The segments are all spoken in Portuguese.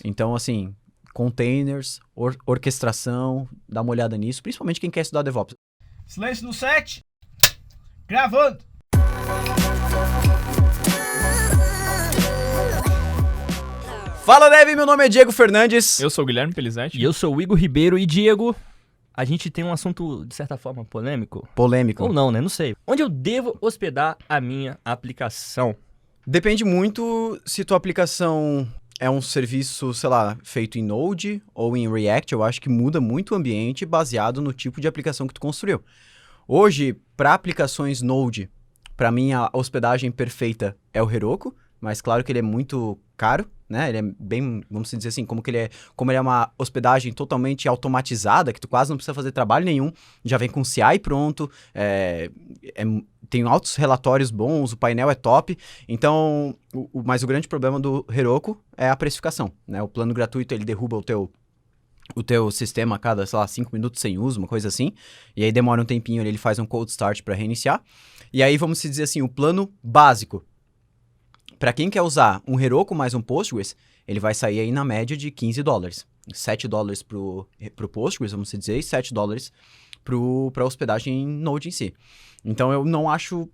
Então, assim, containers, orquestração, dá uma olhada nisso, principalmente quem quer estudar DevOps. Silêncio no set. Gravando. Fala, Dev! Meu nome é Diego Fernandes. Eu sou o Guilherme Pelizete. E eu sou o Igor Ribeiro. E Diego, a gente tem um assunto, de certa forma, polêmico. Polêmico. Ou não, né? Não sei. Onde eu devo hospedar a minha aplicação? Depende muito se tua aplicação é um serviço, sei lá, feito em Node ou em React. Eu acho que muda muito o ambiente baseado no tipo de aplicação que tu construiu. Hoje, para aplicações Node, para mim a hospedagem perfeita é o Heroku, mas claro que ele é muito caro, né? Ele é bem, vamos dizer assim, como ele é uma hospedagem totalmente automatizada, que tu quase não precisa fazer trabalho nenhum, já vem com CI pronto, tem altos relatórios bons, o painel é top. Então, mas o grande problema do Heroku é a precificação, né? O plano gratuito, ele derruba o teu sistema a cada, sei lá, 5 minutos sem uso, uma coisa assim, e aí demora um tempinho, ele faz um cold start para reiniciar. E aí, vamos dizer assim, o plano básico, para quem quer usar um Heroku mais um Postgres, ele vai sair aí na média de $15. $7 pro Postgres, vamos dizer, e $7 para hospedagem em Node em si. Então, eu não acho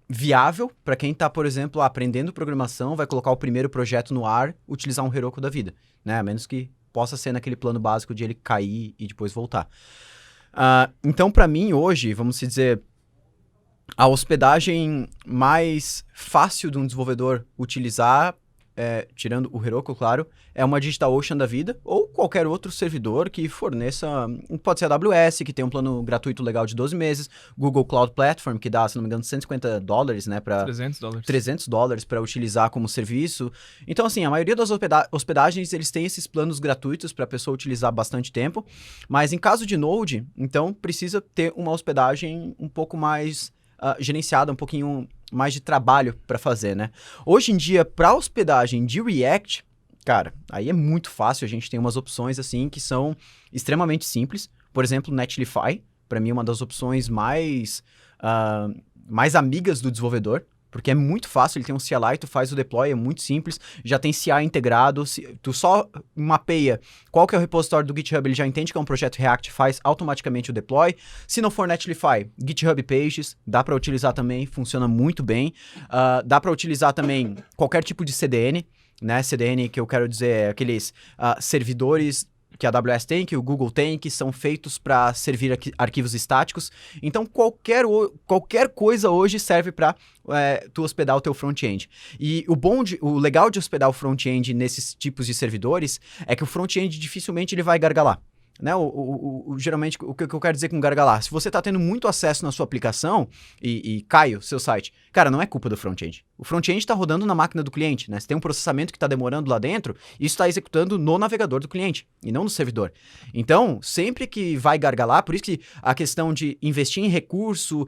viável para quem está, por exemplo, aprendendo programação, vai colocar o primeiro projeto no ar, utilizar um Heroku da vida, né? A menos que possa ser naquele plano básico de ele cair e depois voltar. Então, para mim, hoje, vamos dizer, a hospedagem mais fácil de um desenvolvedor utilizar, tirando o Heroku, claro, é uma DigitalOcean da vida, ou qualquer outro servidor que forneça, pode ser a AWS, que tem um plano gratuito legal de 12 meses, Google Cloud Platform, que dá, se não me engano, $150, né, para $300. $300 para utilizar como serviço. Então, assim, a maioria das hospedagens, eles têm esses planos gratuitos para a pessoa utilizar bastante tempo, mas em caso de Node, então, precisa ter uma hospedagem um pouco mais gerenciada, um pouquinho mais de trabalho para fazer, né? Hoje em dia, para hospedagem de React, cara, aí é muito fácil, a gente tem umas opções, assim, que são extremamente simples. Por exemplo, Netlify, para mim, é uma das opções mais amigas do desenvolvedor, porque é muito fácil, ele tem um CLI, tu faz o deploy, é muito simples, já tem CI integrado, tu só mapeia qual que é o repositório do GitHub, ele já entende que é um projeto React, faz automaticamente o deploy. Se não for Netlify, GitHub Pages, dá para utilizar também, funciona muito bem. Dá para utilizar também qualquer tipo de CDN, né? CDN que eu quero dizer é aqueles servidores que a AWS tem, que o Google tem, que são feitos para servir arquivos estáticos. Então, qualquer coisa hoje serve para tu hospedar o teu front-end. E o legal de hospedar o front-end nesses tipos de servidores é que o front-end dificilmente ele vai gargalar. Né? Geralmente, o que eu quero dizer com gargalar? Se você está tendo muito acesso na sua aplicação e cai o seu site, cara, não é culpa do front-end. O front-end está rodando na máquina do cliente, né? Se tem um processamento que está demorando lá dentro, isso está executando no navegador do cliente e não no servidor. Então, sempre que vai gargalar, por isso que a questão de investir em recurso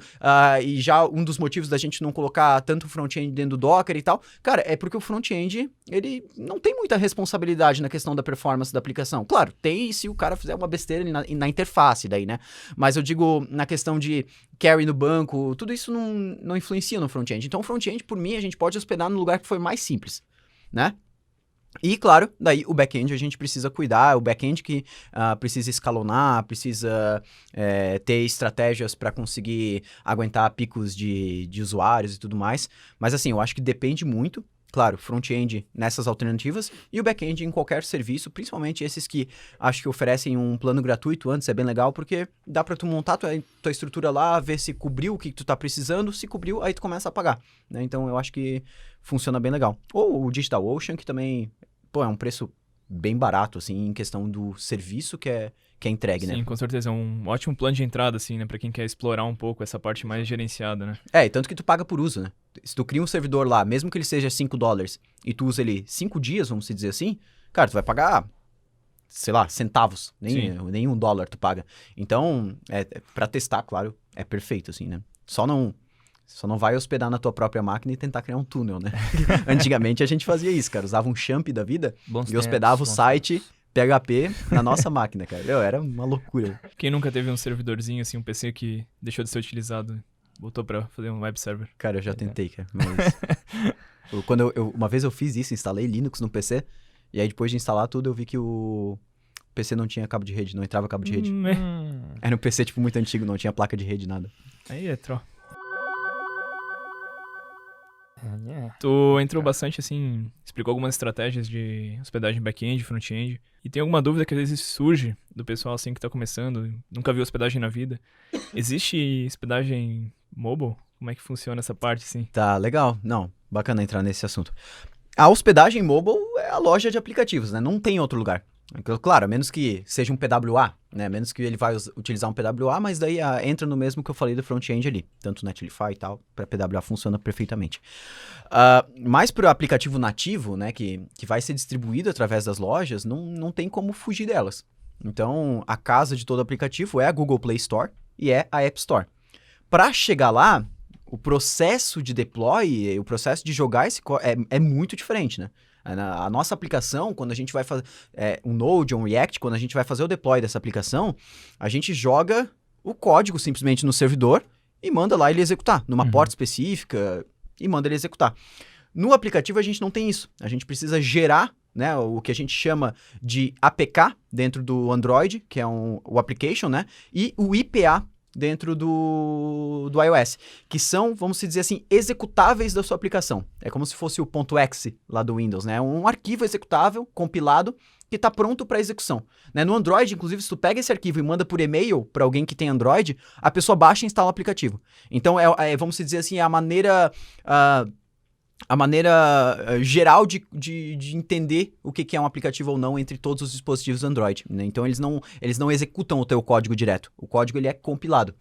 e já um dos motivos da gente não colocar tanto front-end dentro do Docker e tal, cara, é porque o front-end, ele não tem muita responsabilidade na questão da performance da aplicação. Claro, tem se o cara fizer uma besteira na interface daí, né? Mas eu digo na questão de carry no banco, tudo isso não influencia no front-end. Então, o front-end, por mim, a gente pode hospedar no lugar que for mais simples, né? E, claro, daí o back-end a gente precisa cuidar, o back-end que precisa escalonar, precisa ter estratégias para conseguir aguentar picos de usuários e tudo mais. Mas, assim, eu acho que depende muito. Claro, front-end nessas alternativas e o back-end em qualquer serviço, principalmente esses que acho que oferecem um plano gratuito antes, é bem legal, porque dá para tu montar tua estrutura lá, ver se cobriu o que tu tá precisando, se cobriu, aí tu começa a pagar, né? Então eu acho que funciona bem legal. Ou o DigitalOcean, que também, é um preço bem barato, assim, em questão do serviço que é entregue, né? Sim, com certeza. É um ótimo plano de entrada, assim, né? Pra quem quer explorar um pouco essa parte mais gerenciada, né? E tanto que tu paga por uso, né? Se tu cria um servidor lá, mesmo que ele seja $5 e tu usa ele 5 dias, vamos dizer assim, cara, tu vai pagar, sei lá, centavos. Nem $1 tu paga. Então, pra testar, claro, é perfeito, assim, né? Só não vai hospedar na tua própria máquina e tentar criar um túnel, né? Antigamente a gente fazia isso, cara. Usava um champ da vida e hospedava o site PHP na nossa máquina, cara. Era uma loucura. Quem nunca teve um servidorzinho, assim, um PC que deixou de ser utilizado, voltou pra fazer um web server? Cara, eu já tentei, cara. Mas uma vez eu fiz isso, instalei Linux no PC E aí, depois de instalar tudo, eu vi que o PC não tinha cabo de rede, não entrava cabo de rede. Era um PC, tipo, muito antigo, não tinha placa de rede, nada. Aí é tro. Tu entrou bastante, assim, explicou algumas estratégias de hospedagem back-end, front-end. E tem alguma dúvida que às vezes surge do pessoal, assim, que tá começando, nunca viu hospedagem na vida. Existe hospedagem mobile? Como é que funciona essa parte, assim? Tá, legal. Não, bacana entrar nesse assunto. A hospedagem mobile é a loja de aplicativos, né? Não tem outro lugar. Claro, a menos que seja um PWA, né? A menos que ele vai utilizar um PWA, mas daí entra no mesmo que eu falei do front-end ali. Tanto Netlify e tal, para PWA funciona perfeitamente. Mas para o aplicativo nativo, né? Que vai ser distribuído através das lojas, não tem como fugir delas. Então, a casa de todo aplicativo é a Google Play Store e é a App Store. Para chegar lá, o processo de deploy, o processo de jogar esse é muito diferente, né? A nossa aplicação, quando a gente vai fazer um Node ou um React, quando a gente vai fazer o deploy dessa aplicação, a gente joga o código simplesmente no servidor e manda lá ele executar, numa porta específica, e manda ele executar. No aplicativo a gente não tem isso. A gente precisa gerar, né, o que a gente chama de APK dentro do Android, que é o application, né, e o IPA dentro do iOS, que são, vamos dizer assim, executáveis da sua aplicação. É como se fosse o .exe lá do Windows, né? Um arquivo executável, compilado, que está pronto para execução. Né? No Android, inclusive, se tu pega esse arquivo e manda por e-mail para alguém que tem Android, a pessoa baixa e instala o aplicativo. Então, vamos dizer assim, a maneira geral de entender o que é um aplicativo ou não entre todos os dispositivos Android, né? Então, eles não executam o teu código direto. O código ele é compilado.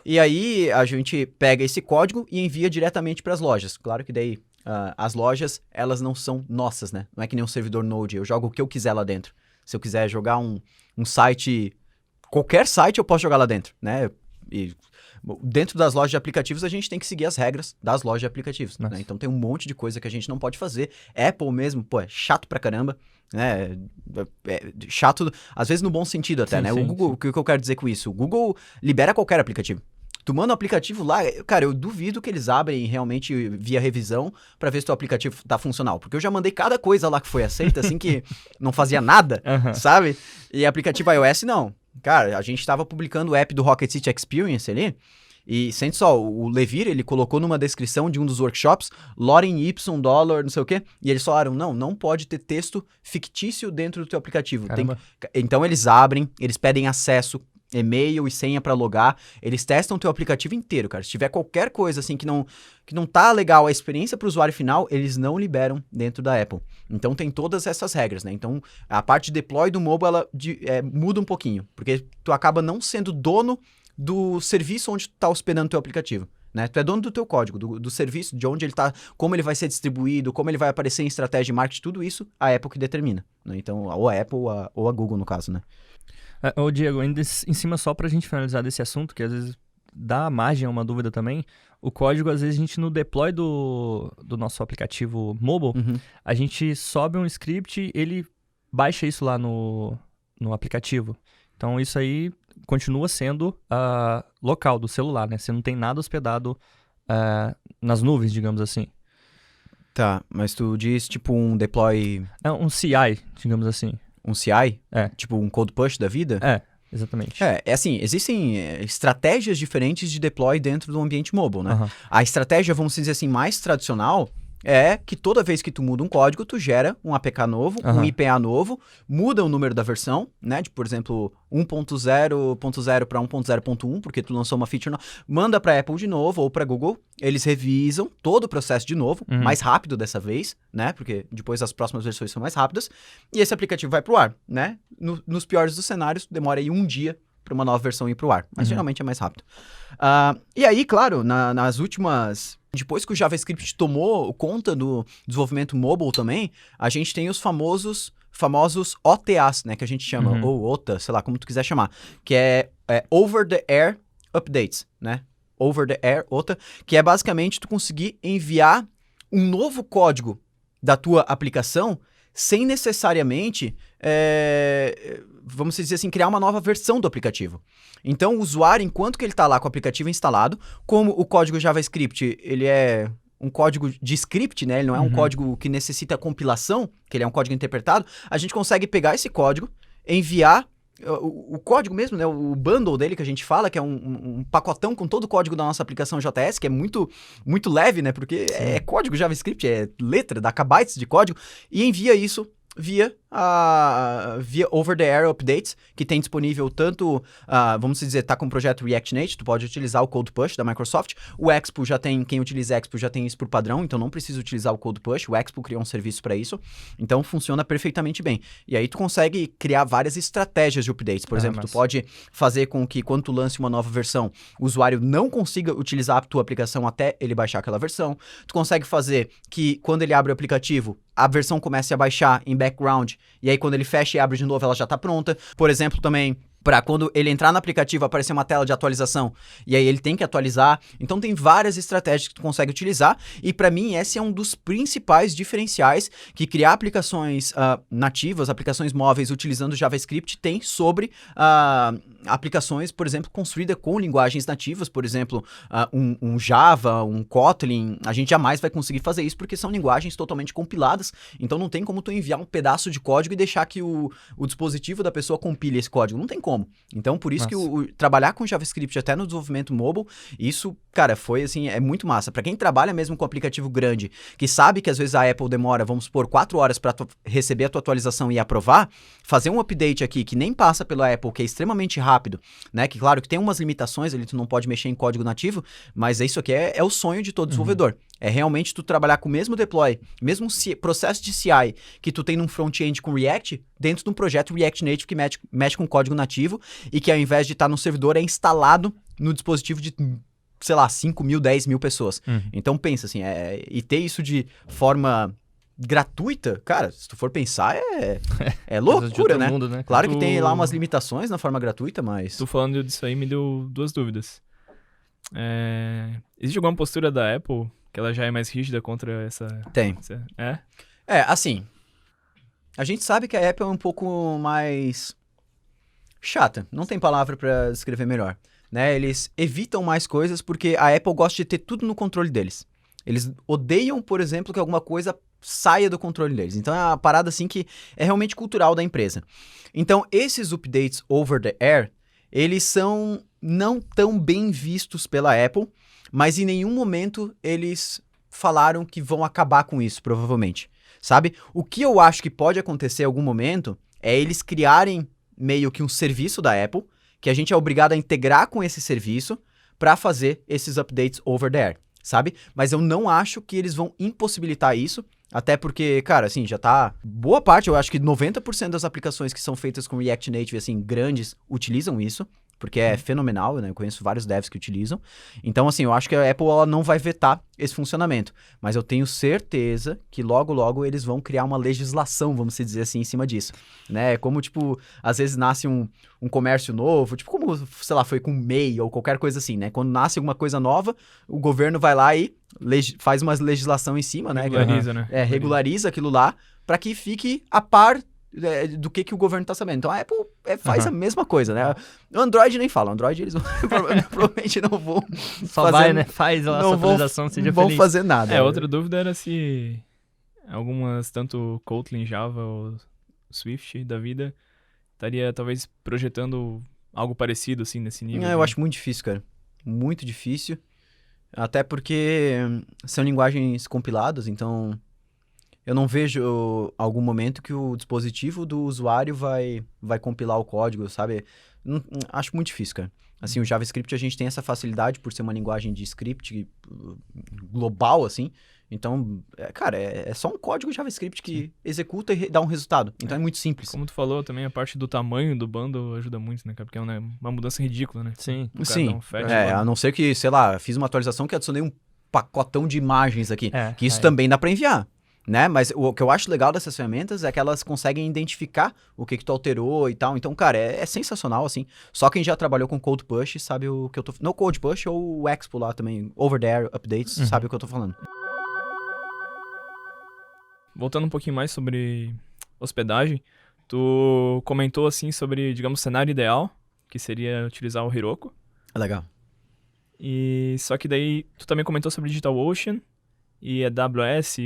E aí, a gente pega esse código e envia diretamente para as lojas. Claro que daí, as lojas, elas não são nossas, né? Não é que nem um servidor Node. Eu jogo o que eu quiser lá dentro. Se eu quiser jogar um site, qualquer site eu posso jogar lá dentro, né? E dentro das lojas de aplicativos, a gente tem que seguir as regras das lojas de aplicativos, né? Então tem um monte de coisa que a gente não pode fazer. Apple mesmo, pô, é chato pra caramba, né? É chato, às vezes no bom sentido até, né? O Google, o que eu quero dizer com isso? O Google libera qualquer aplicativo. Tu manda um aplicativo lá, cara, eu duvido que eles abrem realmente via revisão pra ver se o aplicativo tá funcional. Porque eu já mandei cada coisa lá que foi aceita, assim, que não fazia nada, sabe? E aplicativo iOS, não. Cara, a gente tava publicando o app do Rocket City Experience ali, e sente só, o Levir, ele colocou numa descrição de um dos workshops, Lorem Ipsum, $, não sei o quê, e eles falaram, não pode ter texto fictício dentro do teu aplicativo. Então eles abrem, eles pedem acesso, e-mail e senha pra logar, eles testam o teu aplicativo inteiro, cara. Se tiver qualquer coisa assim que não tá legal a experiência pro usuário final, eles não liberam dentro da Apple. Então tem todas essas regras, né? Então a parte de deploy do mobile, ela muda um pouquinho, porque tu acaba não sendo dono do serviço onde tu tá hospedando o teu aplicativo, né? Tu é dono do teu código, do serviço, de onde ele tá, como ele vai ser distribuído, como ele vai aparecer em estratégia de marketing, tudo isso a Apple que determina, né? Então, ou a Apple ou a Google, no caso, né? Ô Diego, ainda em cima só pra gente finalizar desse assunto, que às vezes dá margem a uma dúvida também, o código, às vezes, a gente no deploy do nosso aplicativo mobile, a gente sobe um script, ele baixa isso lá no aplicativo. Então, isso aí continua sendo local do celular, né? Você não tem nada hospedado nas nuvens, digamos assim. Tá, mas tu diz tipo um deploy... É um CI, digamos assim. Um CI? É. Tipo um code push da vida? É, exatamente. É assim, existem estratégias diferentes de deploy dentro do ambiente mobile, né? A estratégia, vamos dizer assim, mais tradicional é que toda vez que tu muda um código, tu gera um APK novo, um IPA novo, muda o número da versão, né? De, por exemplo, 1.0.0 para 1.0.1, porque tu lançou uma feature nova, manda para Apple de novo ou para Google, eles revisam todo o processo de novo, mais rápido dessa vez, né? Porque depois as próximas versões são mais rápidas, e esse aplicativo vai pro ar, né? Nos piores dos cenários, demora aí um dia para uma nova versão ir pro ar, mas geralmente é mais rápido. E aí, claro, nas últimas... Depois que o JavaScript tomou conta do desenvolvimento mobile também, a gente tem os famosos OTAs, né, que a gente chama, ou OTA, sei lá, como tu quiser chamar, que é Over the Air Updates, né? Over the Air, OTA, que é basicamente tu conseguir enviar um novo código da tua aplicação sem necessariamente, vamos dizer assim, criar uma nova versão do aplicativo. Então, o usuário, enquanto que ele está lá com o aplicativo instalado, como o código JavaScript, ele é um código de script, né? Ele não é um código que necessita compilação, que ele é um código interpretado. A gente consegue pegar esse código, enviar o código mesmo, né? O bundle dele que a gente fala, que é um pacotão com todo o código da nossa aplicação JS, que é muito, muito leve, né? Porque é código JavaScript, é letra, dá kbytes de código, e envia isso via over-the-air updates, que tem disponível tanto, vamos dizer, tá com o projeto React Native, tu pode utilizar o Code Push da Microsoft, o Expo já tem, quem utiliza Expo já tem isso por padrão, então não precisa utilizar o Code Push, o Expo criou um serviço para isso, então funciona perfeitamente bem. E aí tu consegue criar várias estratégias de updates, por exemplo, tu pode fazer com que quando tu lance uma nova versão, o usuário não consiga utilizar a tua aplicação até ele baixar aquela versão, tu consegue fazer que quando ele abre o aplicativo, a versão comece a baixar em background, e aí quando ele fecha e abre de novo, ela já está pronta. Por exemplo, também, para quando ele entrar no aplicativo, aparecer uma tela de atualização, e aí ele tem que atualizar. Então tem várias estratégias que tu consegue utilizar, e para mim esse é um dos principais diferenciais que criar aplicações nativas, aplicações móveis utilizando JavaScript tem sobre aplicações, por exemplo, construídas com linguagens nativas, por exemplo, um Java, um Kotlin. A gente jamais vai conseguir fazer isso porque são linguagens totalmente compiladas, então não tem como tu enviar um pedaço de código e deixar que o dispositivo da pessoa compile esse código, não tem como. Então, por isso que trabalhar com JavaScript até no desenvolvimento mobile, isso, cara, foi assim, é muito massa. Para quem trabalha mesmo com aplicativo grande, que sabe que às vezes a Apple demora, vamos supor, 4 horas para receber a tua atualização e aprovar, fazer um update aqui que nem passa pela Apple, que é extremamente rápido, né? Que claro que tem umas limitações, ali tu não pode mexer em código nativo, mas isso aqui é o sonho de todo desenvolvedor. É realmente tu trabalhar com o mesmo deploy, mesmo processo de CI que tu tem num front-end com React, dentro de um projeto React Native que mexe com código nativo e que ao invés de estar no servidor é instalado no dispositivo de, sei lá, 5 mil, 10 mil pessoas. Então pensa assim, e ter isso de forma gratuita, cara, se tu for pensar, é loucura, né? Mundo, né? Claro que tem lá umas limitações na forma gratuita, mas... Tu falando disso aí me deu 2 dúvidas. Existe alguma postura da Apple que ela já é mais rígida contra essa... Tem. Assim, a gente sabe que a Apple é um pouco mais chata, não tem palavra pra descrever melhor, né? Eles evitam mais coisas porque a Apple gosta de ter tudo no controle deles. Eles odeiam, por exemplo, que alguma coisa saia do controle deles. Então é uma parada assim que é realmente cultural da empresa. Então esses updates over the air, eles são não tão bem vistos pela Apple, mas em nenhum momento eles falaram que vão acabar com isso, provavelmente. Sabe? O que eu acho que pode acontecer em algum momento é eles criarem meio que um serviço da Apple, que a gente é obrigado a integrar com esse serviço para fazer esses updates over the air, sabe? Mas eu não acho que eles vão impossibilitar isso, até porque, cara, assim, já tá... Boa parte, eu acho que 90% das aplicações que são feitas com React Native, assim, grandes, utilizam isso, porque é fenomenal, né? Eu conheço vários devs que utilizam. Então, assim, eu acho que a Apple ela não vai vetar esse funcionamento. Mas eu tenho certeza que logo, logo eles vão criar uma legislação, vamos dizer assim, em cima disso. Né? Como, tipo, às vezes nasce um comércio novo, tipo como, sei lá, foi com MEI ou qualquer coisa assim, né? Quando nasce alguma coisa nova, o governo vai lá e faz uma legislação em cima, né? Regulariza, né? Regulariza aquilo lá para que fique a par do que o governo tá sabendo. Então a Apple faz a mesma coisa, né? O Android nem fala. O Android eles provavelmente não vão Só fazer, vai, né? Faz a atualização, seja não vão feliz. fazer nada. Outra dúvida era se algumas, tanto Kotlin, Java ou Swift da vida, estaria talvez projetando algo parecido, assim, nesse nível. Eu acho muito difícil, cara. Muito difícil. Até porque são linguagens compiladas, então eu não vejo algum momento que o dispositivo do usuário vai compilar o código, sabe? Acho muito difícil, cara. Assim, o JavaScript a gente tem essa facilidade por ser uma linguagem de script global, assim. Então, cara, é só um código JavaScript que executa e dá um resultado. Então é muito simples. Como tu falou também, a parte do tamanho do bundle ajuda muito, né, cara? Porque é uma mudança ridícula, né? Sim. Sim. A não ser que, sei lá, fiz uma atualização que adicionei um pacotão de imagens aqui. Que isso também dá pra enviar. Né? Mas o que eu acho legal dessas ferramentas é que elas conseguem identificar o que tu alterou e tal. Então, cara, é sensacional, assim. Só quem já trabalhou com Code Push sabe o que eu tô... No Code Push ou o Expo lá também, Over There Updates, sabe o que eu tô falando. Voltando um pouquinho mais sobre hospedagem, tu comentou, assim, sobre, digamos, o cenário ideal, que seria utilizar o Heroku. Legal. E só que daí tu também comentou sobre DigitalOcean e a AWS,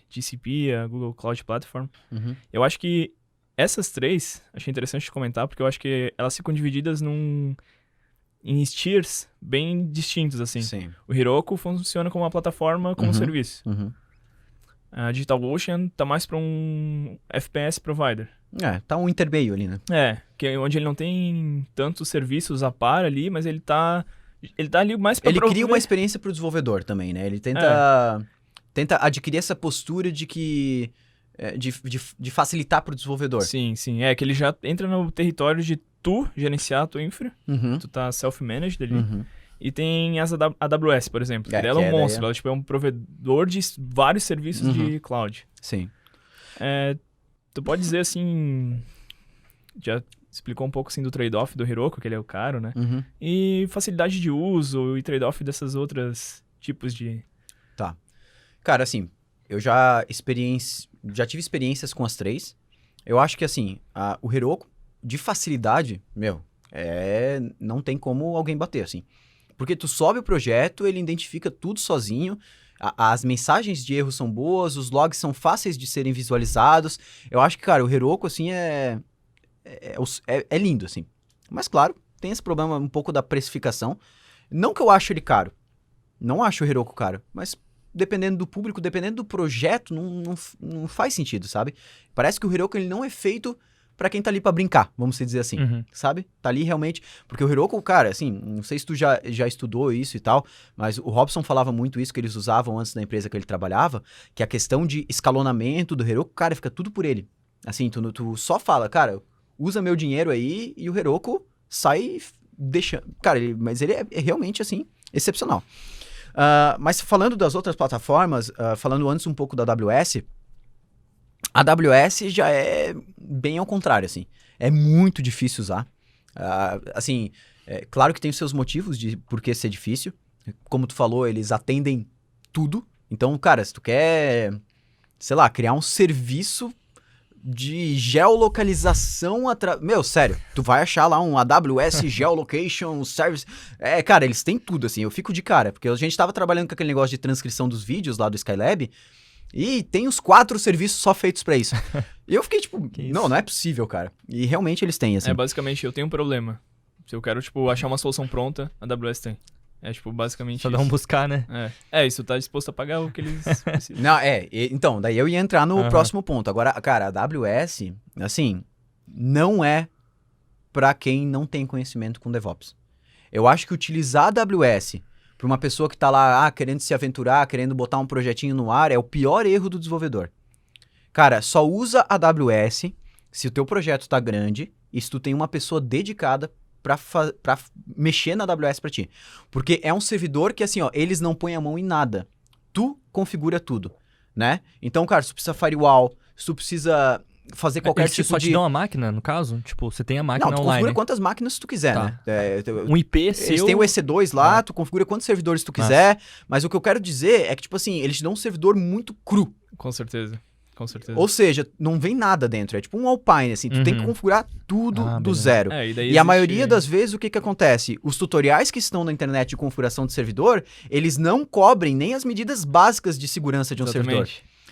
GCP, a Google Cloud Platform. Uhum. Eu acho que essas três, achei interessante comentar, porque eu acho que elas ficam divididas em tiers bem distintos, assim. Sim. O Heroku funciona como uma plataforma, como um serviço. Uhum. A DigitalOcean tá mais para um FPS provider. Tá um intermeio ali, né? Que é onde ele não tem tantos serviços a par ali, mas ele tá ali mais para Ele cria uma experiência pro desenvolvedor também, né? Ele tenta adquirir essa postura de que... De facilitar pro desenvolvedor. Sim. Que ele já entra no território de tu gerenciar a tua infra. Uhum. Tu tá self-managed ali. Uhum. E tem as AWS, por exemplo. Que Ela é um daí monstro. Ela tipo, é um provedor de vários serviços de cloud. Sim. Tu pode dizer assim... Já explicou um pouco assim do trade-off do Heroku, que ele é o caro, né? Uhum. E facilidade de uso e trade-off dessas outras tipos de... Tá. Cara, assim, eu já tive experiências com as três. Eu acho que, assim, o Heroku, de facilidade, não tem como alguém bater, assim. Porque tu sobe o projeto, ele identifica tudo sozinho, as mensagens de erro são boas, os logs são fáceis de serem visualizados. Eu acho que, cara, o Heroku, assim, é lindo, assim. Mas, claro, tem esse problema um pouco da precificação. Não que eu acho ele caro. Não acho o Heroku caro, mas... dependendo do público, dependendo do projeto, não faz sentido, sabe? Parece que o Heroku ele não é feito pra quem tá ali pra brincar, vamos dizer assim, sabe? Tá ali realmente... Porque o Heroku, cara, assim, não sei se tu já estudou isso e tal, mas o Robson falava muito isso que eles usavam antes da empresa que ele trabalhava, que a questão de escalonamento do Heroku, cara, fica tudo por ele. Assim, tu só fala, cara, usa meu dinheiro aí e o Heroku sai deixando... Cara, mas ele é realmente, assim, excepcional. Mas falando das outras plataformas, falando antes um pouco da AWS, a AWS já é bem ao contrário, assim. É muito difícil usar. Assim, claro que tem os seus motivos de por que ser difícil. Como tu falou, eles atendem tudo. Então, cara, se tu quer, sei lá, criar um serviço de geolocalização Meu, sério, tu vai achar lá um AWS Geolocation Service. Cara, eles têm tudo, assim, eu fico de cara, porque a gente tava trabalhando com aquele negócio de transcrição dos vídeos lá do Skylab, e tem uns 4 serviços só feitos pra isso. E eu fiquei tipo, não é possível, cara. E realmente eles têm, assim. Basicamente, eu tenho um problema. Se eu quero, tipo, achar uma solução pronta, a AWS tem. Tipo, basicamente só dá um buscar, né? Isso, tá disposto a pagar o que eles precisam. Não, então, daí eu ia entrar no próximo ponto. Agora, cara, a AWS, assim, não é pra quem não tem conhecimento com DevOps. Eu acho que utilizar a AWS pra uma pessoa que tá lá, querendo se aventurar, querendo botar um projetinho no ar, é o pior erro do desenvolvedor. Cara, só usa a AWS se o teu projeto tá grande e se tu tem uma pessoa dedicada pra mexer na AWS pra ti. Porque é um servidor que, assim, eles não põem a mão em nada. Tu configura tudo, né? Então, cara, se tu precisa firewall, se tu precisa fazer qualquer eles tipo de... só te dão a máquina, no caso? Tipo, você tem a máquina online. Não, tu configura quantas máquinas tu quiser, né? Um IP seu... Eles têm o EC2 lá, tu configura quantos servidores tu quiser, mas o que eu quero dizer é que, tipo assim, eles te dão um servidor muito cru. Com certeza. Ou seja, não vem nada dentro. É tipo um Alpine, assim. Tu tem que configurar tudo do zero. E a maioria das vezes, o que acontece? Os tutoriais que estão na internet de configuração de servidor, eles não cobrem nem as medidas básicas de segurança de um servidor.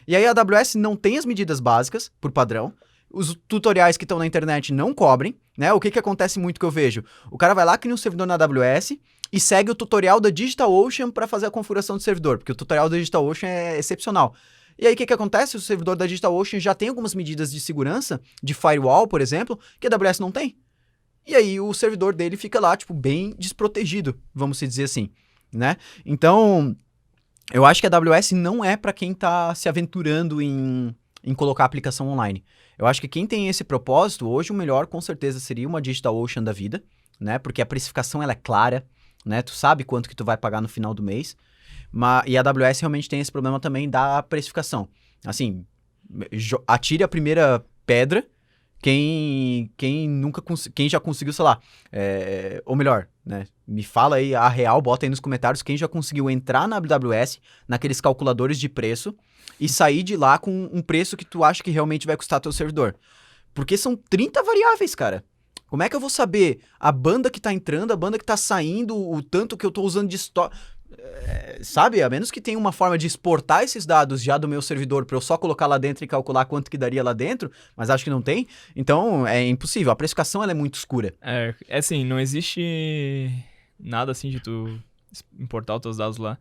E aí a AWS não tem as medidas básicas, por padrão. Os tutoriais que estão na internet não cobrem, né? O que acontece muito que eu vejo? O cara vai lá, cria um servidor na AWS e segue o tutorial da DigitalOcean para fazer a configuração do servidor, porque o tutorial da DigitalOcean é excepcional. E aí, o que acontece? O servidor da DigitalOcean já tem algumas medidas de segurança, de firewall, por exemplo, que a AWS não tem. E aí, o servidor dele fica lá, tipo, bem desprotegido, vamos dizer assim, né? Então, eu acho que a AWS não é para quem tá se aventurando em colocar a aplicação online. Eu acho que quem tem esse propósito, hoje o melhor, com certeza, seria uma DigitalOcean da vida, né? Porque a precificação, ela é clara, né? Tu sabe quanto que tu vai pagar no final do mês. E a AWS realmente tem esse problema também da precificação. Assim, atire a primeira pedra quem já conseguiu, sei lá, ou melhor, né? Me fala aí a real, bota aí nos comentários quem já conseguiu entrar na AWS, naqueles calculadores de preço, e sair de lá com um preço que tu acha que realmente vai custar teu servidor. Porque são 30 variáveis, cara. Como é que eu vou saber a banda que tá entrando, a banda que tá saindo, o tanto que eu tô usando de estoque? sabe? A menos que tenha uma forma de exportar esses dados já do meu servidor para eu só colocar lá dentro e calcular quanto que daria lá dentro, mas acho que não tem. Então, é impossível. A precificação, ela é muito escura. É assim, não existe nada assim de tu importar os teus dados lá.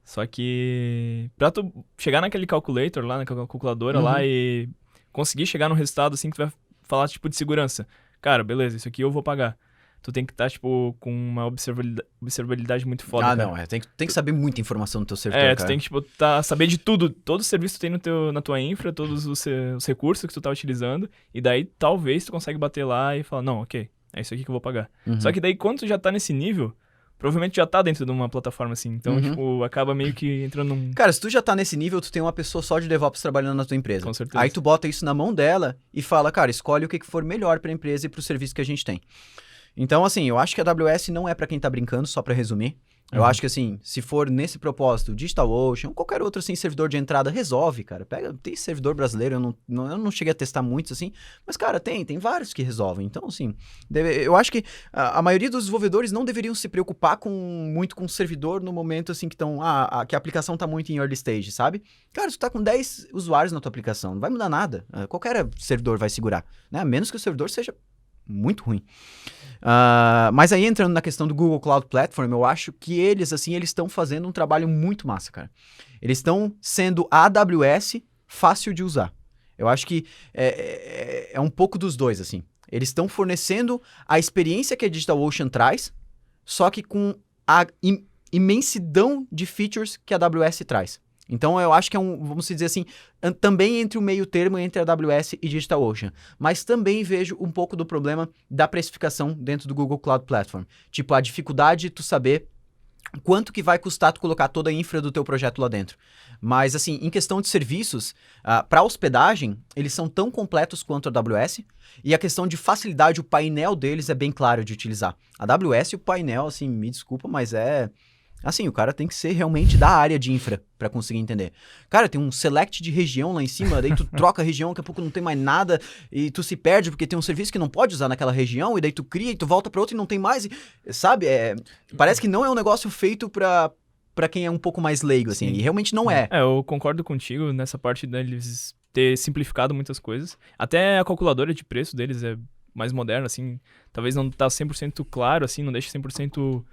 Só que pra tu chegar naquele calculator lá, naquela calculadora lá e conseguir chegar no resultado assim que tu vai falar, tipo, de segurança. Cara, beleza, isso aqui eu vou pagar. Tu tem que estar, tipo, com uma observabilidade muito foda, cara. Não, tem que saber muita informação do teu servidor, cara. Tu tem que, tipo, saber de tudo. Todo o serviço que tu tem na tua infra, todos os recursos que tu tá utilizando. E daí, talvez, tu consegue bater lá e falar, não, ok, é isso aqui que eu vou pagar. Só que daí, quando tu já tá nesse nível, provavelmente já tá dentro de uma plataforma assim. Então, tipo, acaba meio que entrando num... Cara, se tu já tá nesse nível, tu tem uma pessoa só de DevOps trabalhando na tua empresa. Com certeza. Aí tu bota isso na mão dela e fala, cara, escolhe o que for melhor pra empresa e pro serviço que a gente tem. Então, assim, eu acho que a AWS não é pra quem tá brincando, só pra resumir. Eu acho que, assim, se for nesse propósito, DigitalOcean, ou qualquer outro, assim, servidor de entrada, resolve, cara. Tem servidor brasileiro, eu não cheguei a testar muitos, assim, mas, cara, tem vários que resolvem. Então, assim, eu acho que a maioria dos desenvolvedores não deveriam se preocupar muito com o servidor no momento, assim, que a aplicação tá muito em early stage, sabe? Cara, se tu tá com 10 usuários na tua aplicação, não vai mudar nada. Qualquer servidor vai segurar, né? A menos que o servidor seja muito ruim. Mas aí entrando na questão do Google Cloud Platform, eu acho que eles estão fazendo um trabalho muito massa, cara. Eles estão sendo a AWS fácil de usar. Eu acho que é um pouco dos dois, assim. Eles estão fornecendo a experiência que a DigitalOcean traz, só que com a imensidão de features que a AWS traz. Então, eu acho que vamos dizer assim, também entre o meio termo entre a AWS e DigitalOcean. Mas também vejo um pouco do problema da precificação dentro do Google Cloud Platform. Tipo, a dificuldade de tu saber quanto que vai custar tu colocar toda a infra do teu projeto lá dentro. Mas, assim, em questão de serviços, para hospedagem, eles são tão completos quanto a AWS. E a questão de facilidade, o painel deles é bem claro de utilizar. A AWS, o painel, assim, me desculpa, mas assim, o cara tem que ser realmente da área de infra pra conseguir entender. Cara, tem um select de região lá em cima, daí tu troca a região, daqui a pouco não tem mais nada, e tu se perde porque tem um serviço que não pode usar naquela região, e daí tu cria e tu volta pra outra e não tem mais, sabe? Parece que não é um negócio feito pra quem é um pouco mais leigo, assim, e realmente não é. Eu concordo contigo nessa parte deles ter simplificado muitas coisas. Até a calculadora de preço deles é mais moderna, assim, talvez não tá 100% claro, assim, não deixa 100%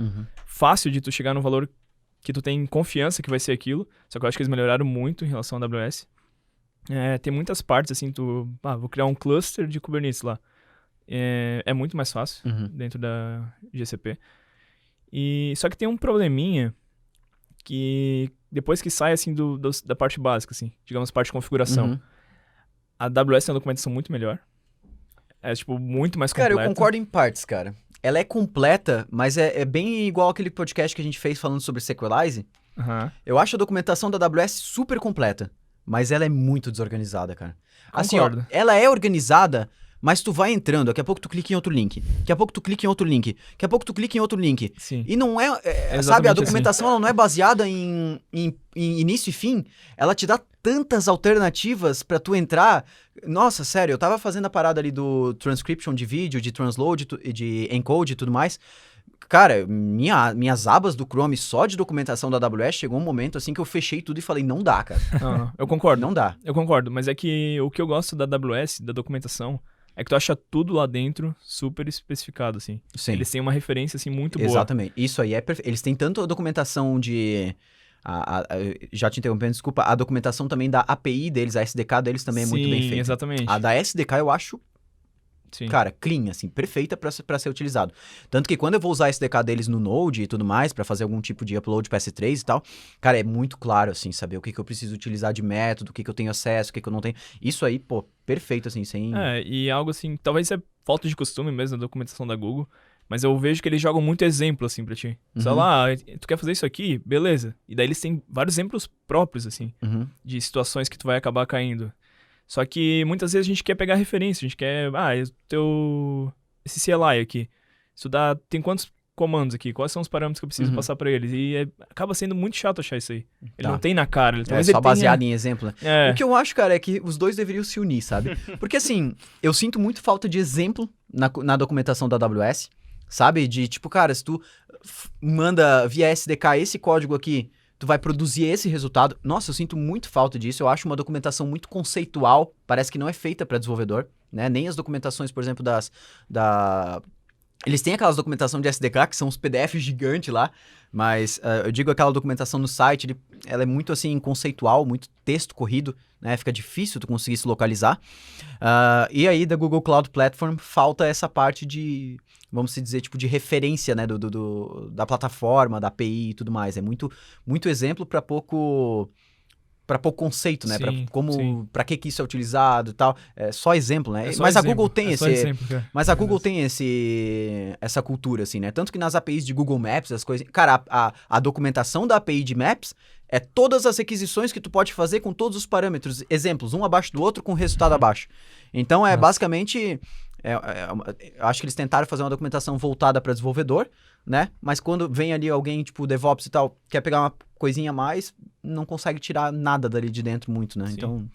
fácil de tu chegar no valor que tu tem confiança que vai ser aquilo, só que eu acho que eles melhoraram muito em relação à AWS. Tem muitas partes, assim, vou criar um cluster de Kubernetes lá. É muito mais fácil dentro da GCP. Só que tem um probleminha que depois que sai, assim, da parte básica, assim, digamos, parte de configuração, a AWS tem uma documentação muito melhor. É, tipo, muito mais completa. Cara, eu concordo em partes, cara. Ela é completa, mas é bem igual aquele podcast que a gente fez falando sobre Sequelize. Eu acho a documentação da AWS super completa, mas ela é muito desorganizada, cara. Assim, ó, ela é organizada, mas tu vai entrando, daqui a pouco tu clica em outro link, daqui a pouco tu clica em outro link, daqui a pouco tu clica em outro link. Sim. E não sabe, a documentação ela não é baseada em início e fim, ela te dá tantas alternativas pra tu entrar. Nossa, sério, eu tava fazendo a parada ali do transcription de vídeo, de transload, de encode e tudo mais. Cara, minhas abas do Chrome só de documentação da AWS chegou um momento assim que eu fechei tudo e falei, não dá, cara. Não, eu concordo. Não dá. Eu concordo, mas é que o que eu gosto da AWS, da documentação, é que tu acha tudo lá dentro super especificado, assim. Sim. Eles têm uma referência, assim, muito boa. Exatamente. Isso aí é perfeito. Eles têm tanto a documentação de... já te interrompendo, desculpa. A documentação também da API deles, a SDK deles também é muito bem feita. Sim, exatamente. A da SDK eu acho, cara, clean, assim, perfeita pra ser utilizado. Tanto que quando eu vou usar a SDK deles no Node e tudo mais, pra fazer algum tipo de upload pra S3 e tal, cara, é muito claro, assim, saber o que eu preciso utilizar de método, o que eu tenho acesso, o que eu não tenho. Isso aí, pô, perfeito, assim, sem... E algo assim, talvez é falta de costume mesmo na documentação da Google, mas eu vejo que eles jogam muito exemplo, assim, pra ti. Sei lá, tu quer fazer isso aqui? Beleza. E daí eles têm vários exemplos próprios, assim, de situações que tu vai acabar caindo. Só que muitas vezes a gente quer pegar referência, a gente quer, esse CLI aqui, tem quantos comandos aqui, quais são os parâmetros que eu preciso passar pra eles? E acaba sendo muito chato achar isso aí. Ele não tem na cara. Ele só baseado em exemplo. O que eu acho, cara, é que os dois deveriam se unir, sabe? Porque assim, eu sinto muito falta de exemplo na documentação da AWS, sabe? De tipo, cara, se tu manda via SDK esse código aqui, tu vai produzir esse resultado. Nossa, eu sinto muito falta disso. Eu acho uma documentação muito conceitual, parece que não é feita para desenvolvedor, né? Nem as documentações, por exemplo, eles têm aquelas documentação de SDK, que são uns PDFs gigantes lá, mas eu digo aquela documentação no site, ela é muito assim conceitual, muito texto corrido, né? Fica difícil tu conseguir se localizar. E aí da Google Cloud Platform falta essa parte de, vamos dizer, tipo de referência, né? Da plataforma, da API e tudo mais. É muito exemplo para pouco conceito, né? Para que isso é utilizado e tal. É só exemplo, né? Mas a Google tem essa cultura, assim, né? Tanto que nas APIs de Google Maps, as coisas... Cara, a documentação da API de Maps é todas as requisições que tu pode fazer com todos os parâmetros. Exemplos, um abaixo do outro com resultado abaixo. Então, basicamente... eu acho que eles tentaram fazer uma documentação voltada para desenvolvedor, né? Mas quando vem ali alguém, tipo, DevOps e tal, quer pegar uma coisinha a mais, não consegue tirar nada dali de dentro muito, né? Sim. Então...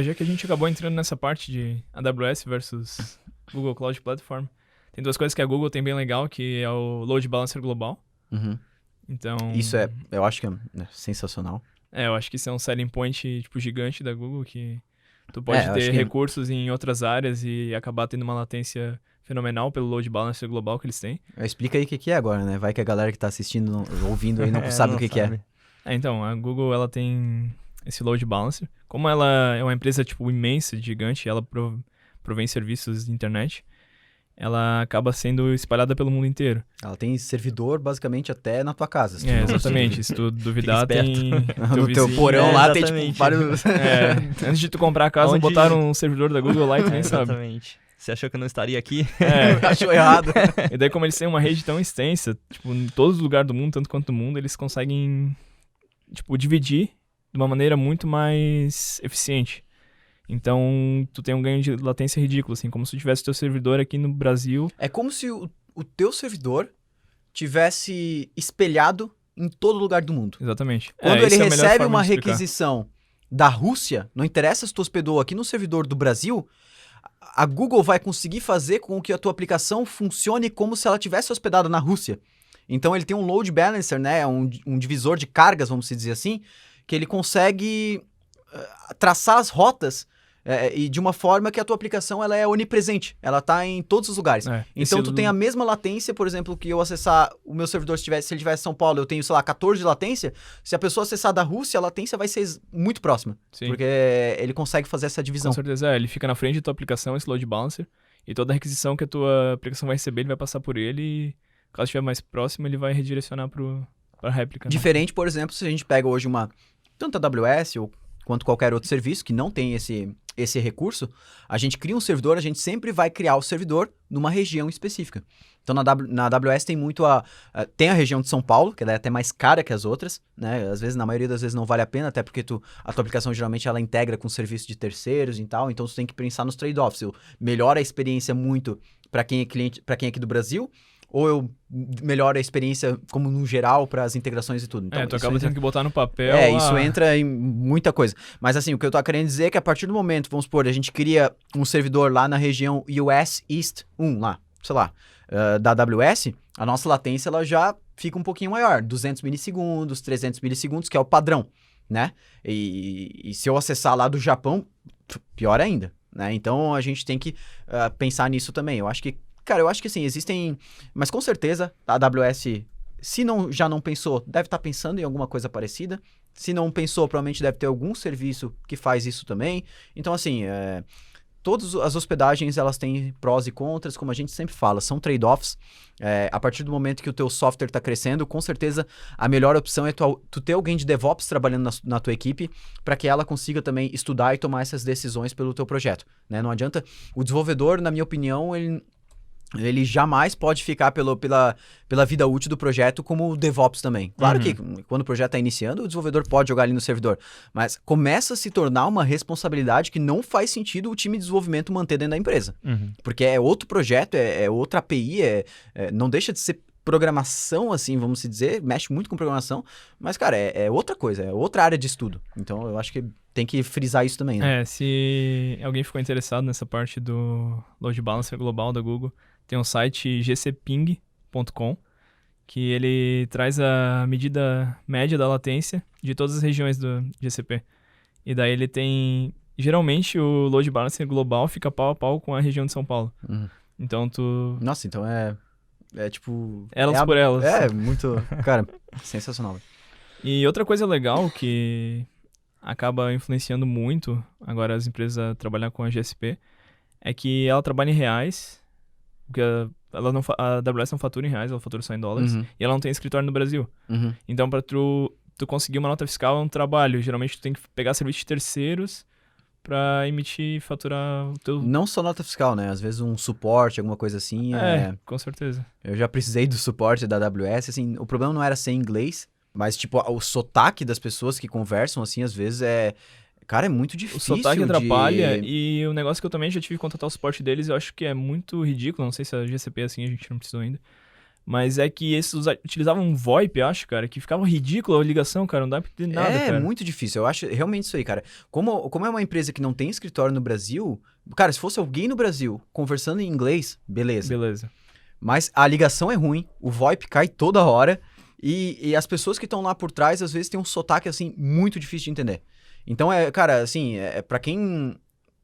já que a gente acabou entrando nessa parte de AWS versus Google Cloud Platform, tem duas coisas que a Google tem bem legal, que é o Load Balancer global. Uhum. Então... Isso eu acho que é sensacional. Eu acho que isso é um selling point, tipo, gigante da Google, que tu pode ter recursos em outras áreas e acabar tendo uma latência fenomenal pelo load balancer global que eles têm. Explica aí o que é agora, né? Vai que a galera que tá assistindo, ouvindo aí, não sabe o que é. Então, a Google, ela tem esse load balancer. Como ela é uma empresa, tipo, imensa, gigante, ela provém serviços de internet, ela acaba sendo espalhada pelo mundo inteiro. Ela tem servidor, basicamente, até na tua casa. Exatamente. Se tu duvidar, tem... no teu porão lá tem, tipo, vários... Antes de tu comprar a casa, botaram um servidor da Google lá e tu nem sabe. Exatamente. Você achou que eu não estaria aqui? Achou errado. E daí, como eles têm uma rede tão extensa, tipo, em todos os lugares do mundo, tanto quanto no mundo, eles conseguem, tipo, dividir de uma maneira muito mais eficiente. Então, tu tem um ganho de latência ridículo, assim, como se tu tivesse teu servidor aqui no Brasil. É como se o teu servidor tivesse espelhado em todo lugar do mundo. Exatamente. Quando ele recebe uma requisição da Rússia, não interessa se tu hospedou aqui no servidor do Brasil, a Google vai conseguir fazer com que a tua aplicação funcione como se ela tivesse hospedada na Rússia. Então, ele tem um load balancer, né, um divisor de cargas, vamos dizer assim, que ele consegue traçar as rotas e de uma forma que a tua aplicação ela é onipresente, ela está em todos os lugares. Então, tu tem a mesma latência, por exemplo, que eu acessar o meu servidor, se ele tivesse em São Paulo, eu tenho, sei lá, 14 de latência, se a pessoa acessar da Rússia, a latência vai ser muito próxima. Sim. Porque ele consegue fazer essa divisão. Com certeza, ele fica na frente da tua aplicação, esse load balancer, e toda a requisição que a tua aplicação vai receber, ele vai passar por ele, e caso estiver mais próximo, ele vai redirecionar para a réplica. Diferente, por exemplo, se a gente pega hoje tanto a AWS quanto qualquer outro serviço que não tem esse recurso, a gente cria um servidor, a gente sempre vai criar o servidor numa região específica. Então, na AWS tem muito tem a região de São Paulo, que ela é até mais cara que as outras, né? Às vezes, na maioria das vezes não vale a pena, até porque a tua aplicação geralmente ela integra com serviço de terceiros e tal, então tu tem que pensar nos trade-offs. Eu melhoro a experiência muito para quem é cliente, para quem é aqui do Brasil, ou eu melhoro a experiência como no geral para as integrações e tudo. Então, tu acaba tendo que botar no papel. Isso entra em muita coisa. Mas assim, o que eu tô querendo dizer é que a partir do momento, vamos supor, a gente cria um servidor lá na região US East 1, lá, sei lá, da AWS, a nossa latência ela já fica um pouquinho maior, 200 milissegundos, 300 milissegundos, que é o padrão, né? E se eu acessar lá do Japão, pior ainda, né? Então a gente tem que pensar nisso também. Eu acho que assim, existem... Mas com certeza, a AWS, se já não pensou, deve estar pensando em alguma coisa parecida. Se não pensou, provavelmente deve ter algum serviço que faz isso também. Então, assim, todas as hospedagens, elas têm prós e contras, como a gente sempre fala, são trade-offs. A partir do momento que o teu software está crescendo, com certeza a melhor opção é tu ter alguém de DevOps trabalhando na tua equipe para que ela consiga também estudar e tomar essas decisões pelo teu projeto, né? Não adianta... O desenvolvedor, na minha opinião, ele jamais pode ficar pela vida útil do projeto como o DevOps também. Claro que quando o projeto está iniciando, o desenvolvedor pode jogar ali no servidor, mas começa a se tornar uma responsabilidade que não faz sentido o time de desenvolvimento manter dentro da empresa. Porque é outro projeto, é outra API, não deixa de ser programação, assim, vamos dizer, mexe muito com programação, mas, cara, é outra coisa, é outra área de estudo. Então, eu acho que tem que frisar isso também, né? Se alguém ficou interessado nessa parte do Load Balancer global da Google, tem um site gcping.com, que ele traz a medida média da latência de todas as regiões do GCP. E daí ele tem... Geralmente o load balancer global fica pau a pau com a região de São Paulo. Então tu... Nossa, então é tipo... Elas por elas. É, muito... Cara, sensacional. E outra coisa legal que acaba influenciando muito agora as empresas a trabalhar com a GSP é que ela trabalha em reais, porque a AWS não fatura em reais, ela fatura só em dólares, e ela não tem escritório no Brasil. Então, para tu conseguir uma nota fiscal é um trabalho. Geralmente tu tem que pegar serviços de terceiros para emitir e faturar o teu... Não só nota fiscal, né? Às vezes um suporte, alguma coisa assim. Com certeza. Eu já precisei do suporte da AWS, assim, o problema não era ser inglês, mas, tipo, o sotaque das pessoas que conversam, assim, às vezes Cara, é muito difícil. O sotaque atrapalha e o negócio que eu também já tive que contratar o suporte deles, eu acho que é muito ridículo, não sei se a GCP é assim, a gente não precisou ainda. Mas é que esses utilizavam um VoIP, acho, cara, que ficava ridículo a ligação, cara, não dá pra entender nada, cara. É muito difícil, eu acho realmente isso aí, cara. Como é uma empresa que não tem escritório no Brasil, cara, se fosse alguém no Brasil conversando em inglês, beleza. Beleza. Mas a ligação é ruim, o VoIP cai toda hora e as pessoas que estão lá por trás, às vezes, têm um sotaque, assim, muito difícil de entender. Então, cara, assim, pra quem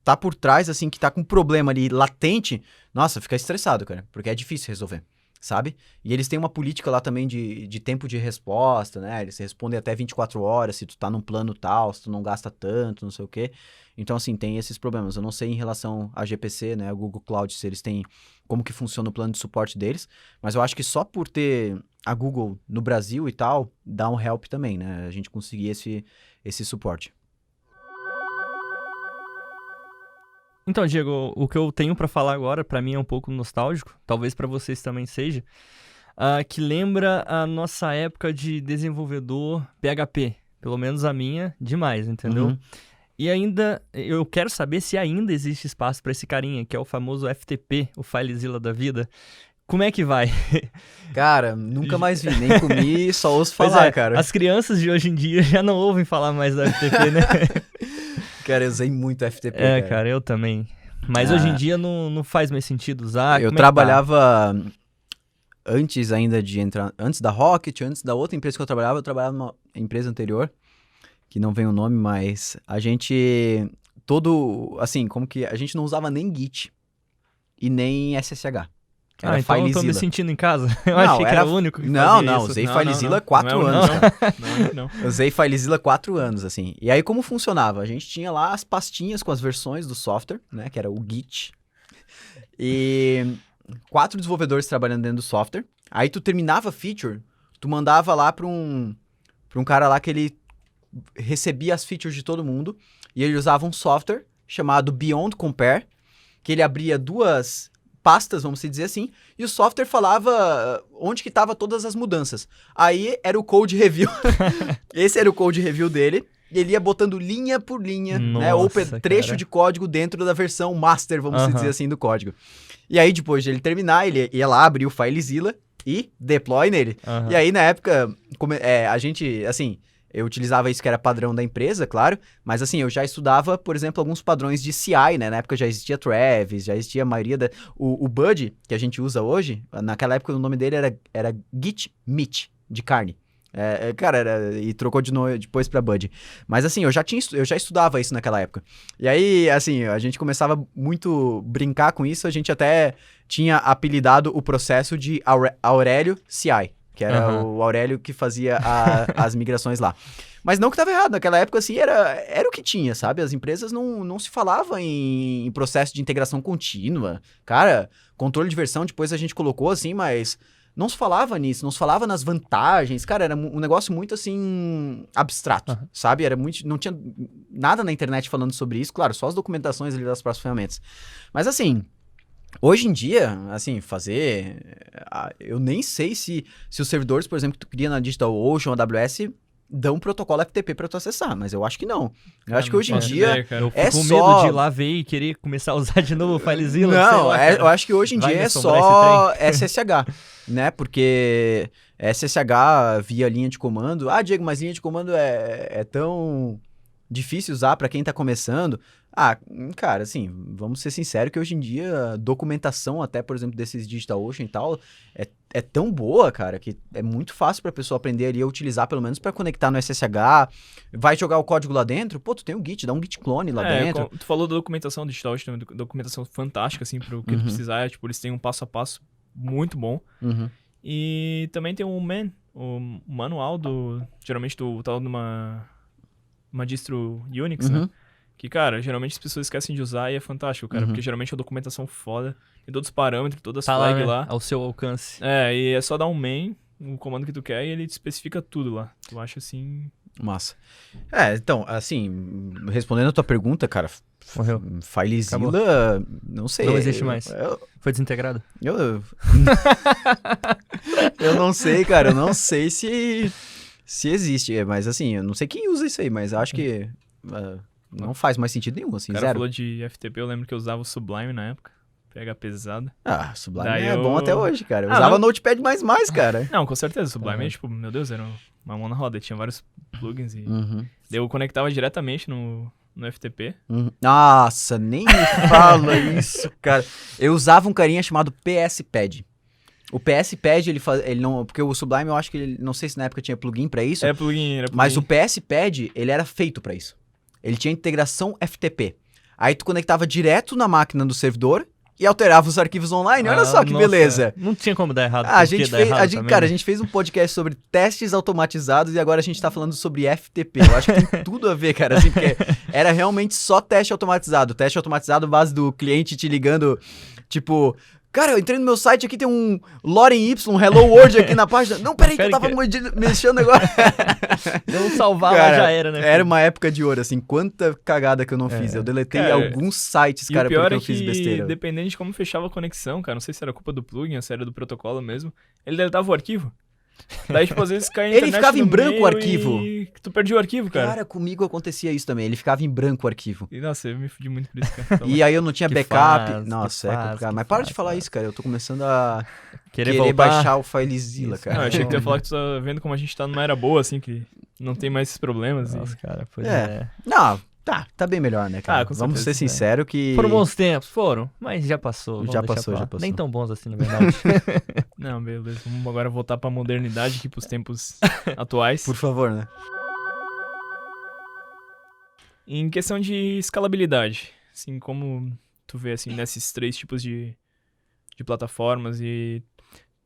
tá por trás, assim, que tá com um problema ali latente, nossa, fica estressado, cara, porque é difícil resolver. Sabe? E eles têm uma política lá também de tempo de resposta, né? Eles respondem até 24 horas se tu tá num plano tal, se tu não gasta tanto, não sei o quê. Então, assim, tem esses problemas. Eu não sei em relação à GPC, né? A Google Cloud, se eles têm... Como que funciona o plano de suporte deles. Mas eu acho que só por ter a Google no Brasil e tal, dá um help também, né? A gente conseguir esse suporte. Então, Diego, o que eu tenho pra falar agora, pra mim é um pouco nostálgico, talvez pra vocês também seja, que lembra a nossa época de desenvolvedor PHP, pelo menos a minha, demais, entendeu? E ainda, eu quero saber se ainda existe espaço pra esse carinha, que é o famoso FTP, o FileZilla da vida. Como é que vai? Cara, nunca mais vi, nem comi, só ouço falar, cara. As crianças de hoje em dia já não ouvem falar mais do FTP, né? Cara, eu usei muito FTP, cara, eu também. Mas hoje em dia não faz mais sentido usar. Eu trabalhava antes ainda de entrar, antes da Rocket, antes da outra empresa que eu trabalhava numa empresa anterior, que não vem o nome, mas a gente, assim, como que, a gente não usava nem Git e nem SSH. Era então FileZilla. eu tô me sentindo em casa. Eu achei que era o único que fazia isso. Usei FileZilla 4 anos, cara. Não. Usei FileZilla 4 anos, assim. E aí, como funcionava? A gente tinha lá as pastinhas com as versões do software, né? Que era o Git. E 4 desenvolvedores trabalhando dentro do software. Aí, tu terminava a feature, tu mandava lá pra um cara lá que ele recebia as features de todo mundo. E ele usava um software chamado Beyond Compare, que ele abria 2... pastas, vamos dizer assim, e o software falava onde que tava todas as mudanças. Aí era o code review. Esse era o code review dele, e ele ia botando linha por linha, né, ou trecho de código dentro da versão master, vamos dizer assim, do código. E aí, depois de ele terminar, ele ia lá abrir o FileZilla e deploy nele. E aí, na época, a gente, assim... Eu utilizava isso que era padrão da empresa, claro, mas assim, eu já estudava, por exemplo, alguns padrões de CI, né? Na época já existia Travis, já existia a maioria O Bud, que a gente usa hoje, naquela época o nome dele era Git Meat, de carne. Cara, e trocou depois pra Bud. Mas assim, eu já estudava isso naquela época. E aí, assim, a gente começava muito brincar com isso, a gente até tinha apelidado o processo de Aurélio CI. Que era o Aurélio que fazia as migrações lá. Mas não que estava errado, naquela época, assim, era o que tinha, sabe? As empresas não se falavam em processo de integração contínua. Cara, controle de versão depois a gente colocou, assim, mas não se falava nisso, não se falava nas vantagens. Cara, era um negócio muito, assim, abstrato, sabe? Não tinha nada na internet falando sobre isso. Claro, só as documentações ali das próximas ferramentas. Mas, assim... Hoje em dia, assim, eu nem sei se os servidores, por exemplo, que tu cria na DigitalOcean ou AWS, dão um protocolo FTP pra tu acessar, mas eu acho que não. Eu acho que hoje em dia eu fico com medo de ir lá ver e querer começar a usar de novo o FileZilla. Não, eu acho que hoje em dia é só SSH, né? Porque SSH via linha de comando... Diego, mas linha de comando é tão difícil usar pra quem tá começando... Cara, assim, vamos ser sinceros que hoje em dia a documentação até, por exemplo, desses DigitalOcean e tal, é tão boa, cara, que é muito fácil pra pessoa aprender ali a utilizar, pelo menos pra conectar no SSH, vai jogar o código lá dentro, pô, tu tem um Git, dá um Git clone lá dentro. Tu falou da documentação do DigitalOcean, documentação fantástica, assim, pro que tu precisar, tipo, eles têm um passo a passo muito bom. E também tem o manual geralmente tu tá numa distro Unix, né? Que, cara, geralmente as pessoas esquecem de usar e é fantástico, cara. Porque geralmente é uma documentação foda. Tem todos os parâmetros, todas as flags lá. Ao seu alcance. E é só dar um main, o comando que tu quer, e ele te especifica tudo lá. Tu acha assim... Massa. Então, assim, respondendo a tua pergunta, cara... Morreu. FileZilla, não sei. Não existe mais. Foi desintegrado? Eu não sei, cara. Eu não sei se existe. Mas, assim, eu não sei quem usa isso aí, mas acho que... não faz mais sentido nenhum, assim, O cara zero. falou de FTP, eu lembro que eu usava o Sublime na época. Pega pesado. Sublime Daí é bom até hoje, cara. Eu Ah, usava não- Notepad++, cara. Não, com certeza. O Sublime, tipo, meu Deus, era uma mão na roda. Tinha vários plugins e... Daí eu conectava diretamente no FTP. Nossa, nem me fala isso, cara. Eu usava um carinha chamado PSPad. O PSPad, ele não... Porque o Sublime, eu acho que ele... Não sei se na época tinha plugin pra isso. Era plugin. Mas o PSPad, ele era feito pra isso. Ele tinha integração FTP. Aí tu conectava direto na máquina do servidor e alterava os arquivos online. Olha só que Nossa, beleza. Não tinha como dar errado. A gente fez, também, a gente fez um podcast sobre testes automatizados e agora a gente tá falando sobre FTP. Eu acho que tem tudo a ver, cara, assim, porque era realmente só teste automatizado. Teste automatizado base do cliente te ligando, tipo... Cara, eu entrei no meu site aqui, tem um Lorem Y, um Hello World aqui na página. Não, peraí, que eu tava mexendo agora. Não salvar, Cara, já era, né? Era uma época de ouro, assim, quanta cagada que eu não fiz. Eu deletei Cara, alguns sites, E cara, o pior porque é eu fiz que, besteira. dependendo de como fechava a conexão, cara, não sei se era culpa do plugin ou se era do protocolo mesmo, ele deletava o arquivo. Daí, tipo, às vezes caía a Ele internet ficava em no branco meio o arquivo. E tu perdia o arquivo, cara. Cara, comigo acontecia isso também. Ele ficava em branco o arquivo. E, nossa, eu me fudi muito por isso, cara. E aí eu não tinha Que backup. faz, Nossa, que é faz, complicado. que Mas para de faz, falar cara. isso, cara. Eu tô começando a Querer querer voltar. baixar o FileZilla, Isso. cara. Não, eu achei que tu ia falar que tu tá vendo como a gente tá numa era boa, assim, que não tem mais esses problemas. Nossa, cara, pois É. é. Não, tá bem melhor, né, cara? Com Vamos certeza, ser sinceros que... Foram bons tempos, foram, mas já passou. vamos Já deixar passou, pra lá. já passou. Nem tão bons assim, na verdade. Não, beleza. Vamos agora voltar pra modernidade aqui, pros tempos atuais. Por favor, né? Em questão de escalabilidade, assim, como tu vê, assim, nesses três tipos de plataformas e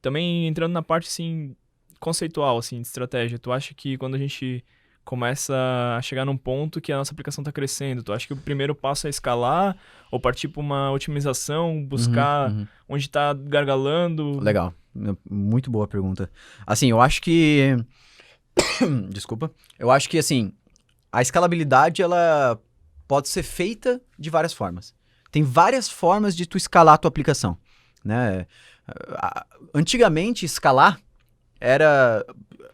também entrando na parte, assim, conceitual, assim, de estratégia, tu acha que quando a gente começa a chegar num ponto que a nossa aplicação tá crescendo, tu acha que o primeiro passo é escalar ou partir pra uma otimização, buscar onde tá gargalando? Legal. Muito boa pergunta. Assim, eu acho que... Desculpa. Eu acho que, assim, a escalabilidade, ela pode ser feita de várias formas. Tem várias formas de tu escalar a tua aplicação, né? Antigamente, escalar era...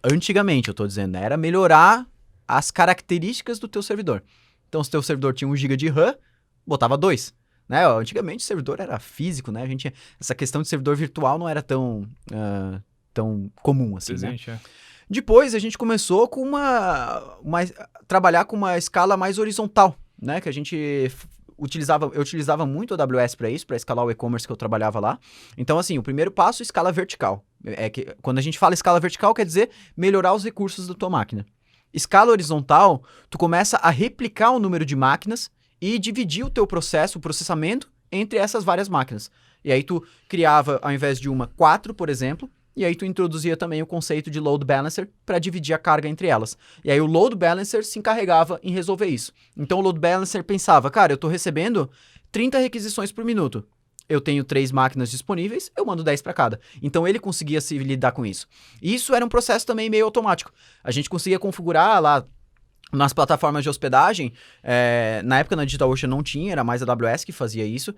Antigamente, eu tô dizendo, né? Era melhorar as características do teu servidor. Então, se teu servidor tinha 1 GB de RAM, botava 2. Né? Antigamente, o servidor era físico, né? A gente tinha... Essa questão de servidor virtual não era tão comum assim, Presente, né? Depois, a gente começou com trabalhar com uma escala mais horizontal, né? Que a gente... Eu utilizava muito a AWS para isso, para escalar o e-commerce que eu trabalhava lá. Então, assim, o primeiro passo, escala vertical. Quando a gente fala escala vertical, quer dizer melhorar os recursos da tua máquina. Escala horizontal, tu começa a replicar o número de máquinas e dividir o teu processo, o processamento, entre essas várias máquinas. E aí tu criava, ao invés de 4, por exemplo, e aí tu introduzia também o conceito de load balancer para dividir a carga entre elas. E aí o load balancer se encarregava em resolver isso. Então o load balancer pensava, cara, eu tô recebendo 30 requisições por minuto. Eu tenho 3 máquinas disponíveis, eu mando 10 para cada. Então ele conseguia se lidar com isso. E isso era um processo também meio automático. A gente conseguia configurar lá nas plataformas de hospedagem, na época na DigitalOcean não tinha, era mais a AWS que fazia isso,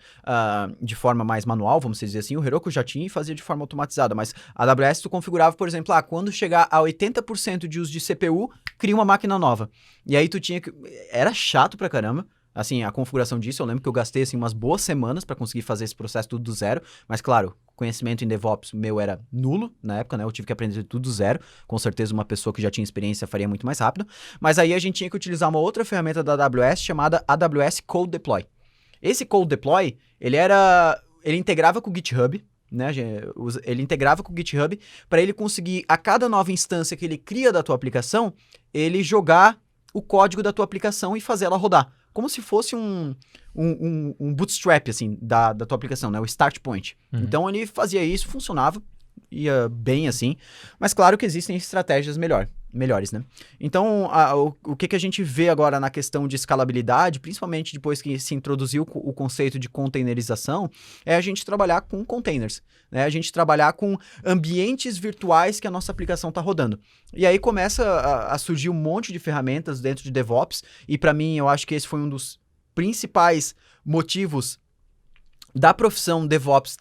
de forma mais manual, vamos dizer assim, o Heroku já tinha e fazia de forma automatizada, mas a AWS tu configurava, por exemplo, quando chegar a 80% de uso de CPU, cria uma máquina nova. E aí tu tinha que... Era chato pra caramba, assim, a configuração disso. Eu lembro que eu gastei, assim, umas boas semanas para conseguir fazer esse processo tudo do zero. Mas, claro, conhecimento em DevOps meu era nulo na época, né? Eu tive que aprender tudo do zero. Com certeza uma pessoa que já tinha experiência faria muito mais rápido. Mas aí a gente tinha que utilizar uma outra ferramenta da AWS chamada AWS Code Deploy. Esse Code Deploy, ele integrava com o GitHub, né? Ele integrava com o GitHub para ele conseguir, a cada nova instância que ele cria da tua aplicação, ele jogar o código da tua aplicação e fazer ela rodar. Como se fosse um bootstrap, assim, da tua aplicação, né? O start point. Então, ele fazia isso, funcionava, ia bem assim. Mas, claro que existem estratégias melhores, né? Então, o que a gente vê agora na questão de escalabilidade, principalmente depois que se introduziu o conceito de containerização, é a gente trabalhar com containers, né? A gente trabalhar com ambientes virtuais que a nossa aplicação está rodando. E aí começa a surgir um monte de ferramentas dentro de DevOps, e para mim, eu acho que esse foi um dos principais motivos da profissão DevOps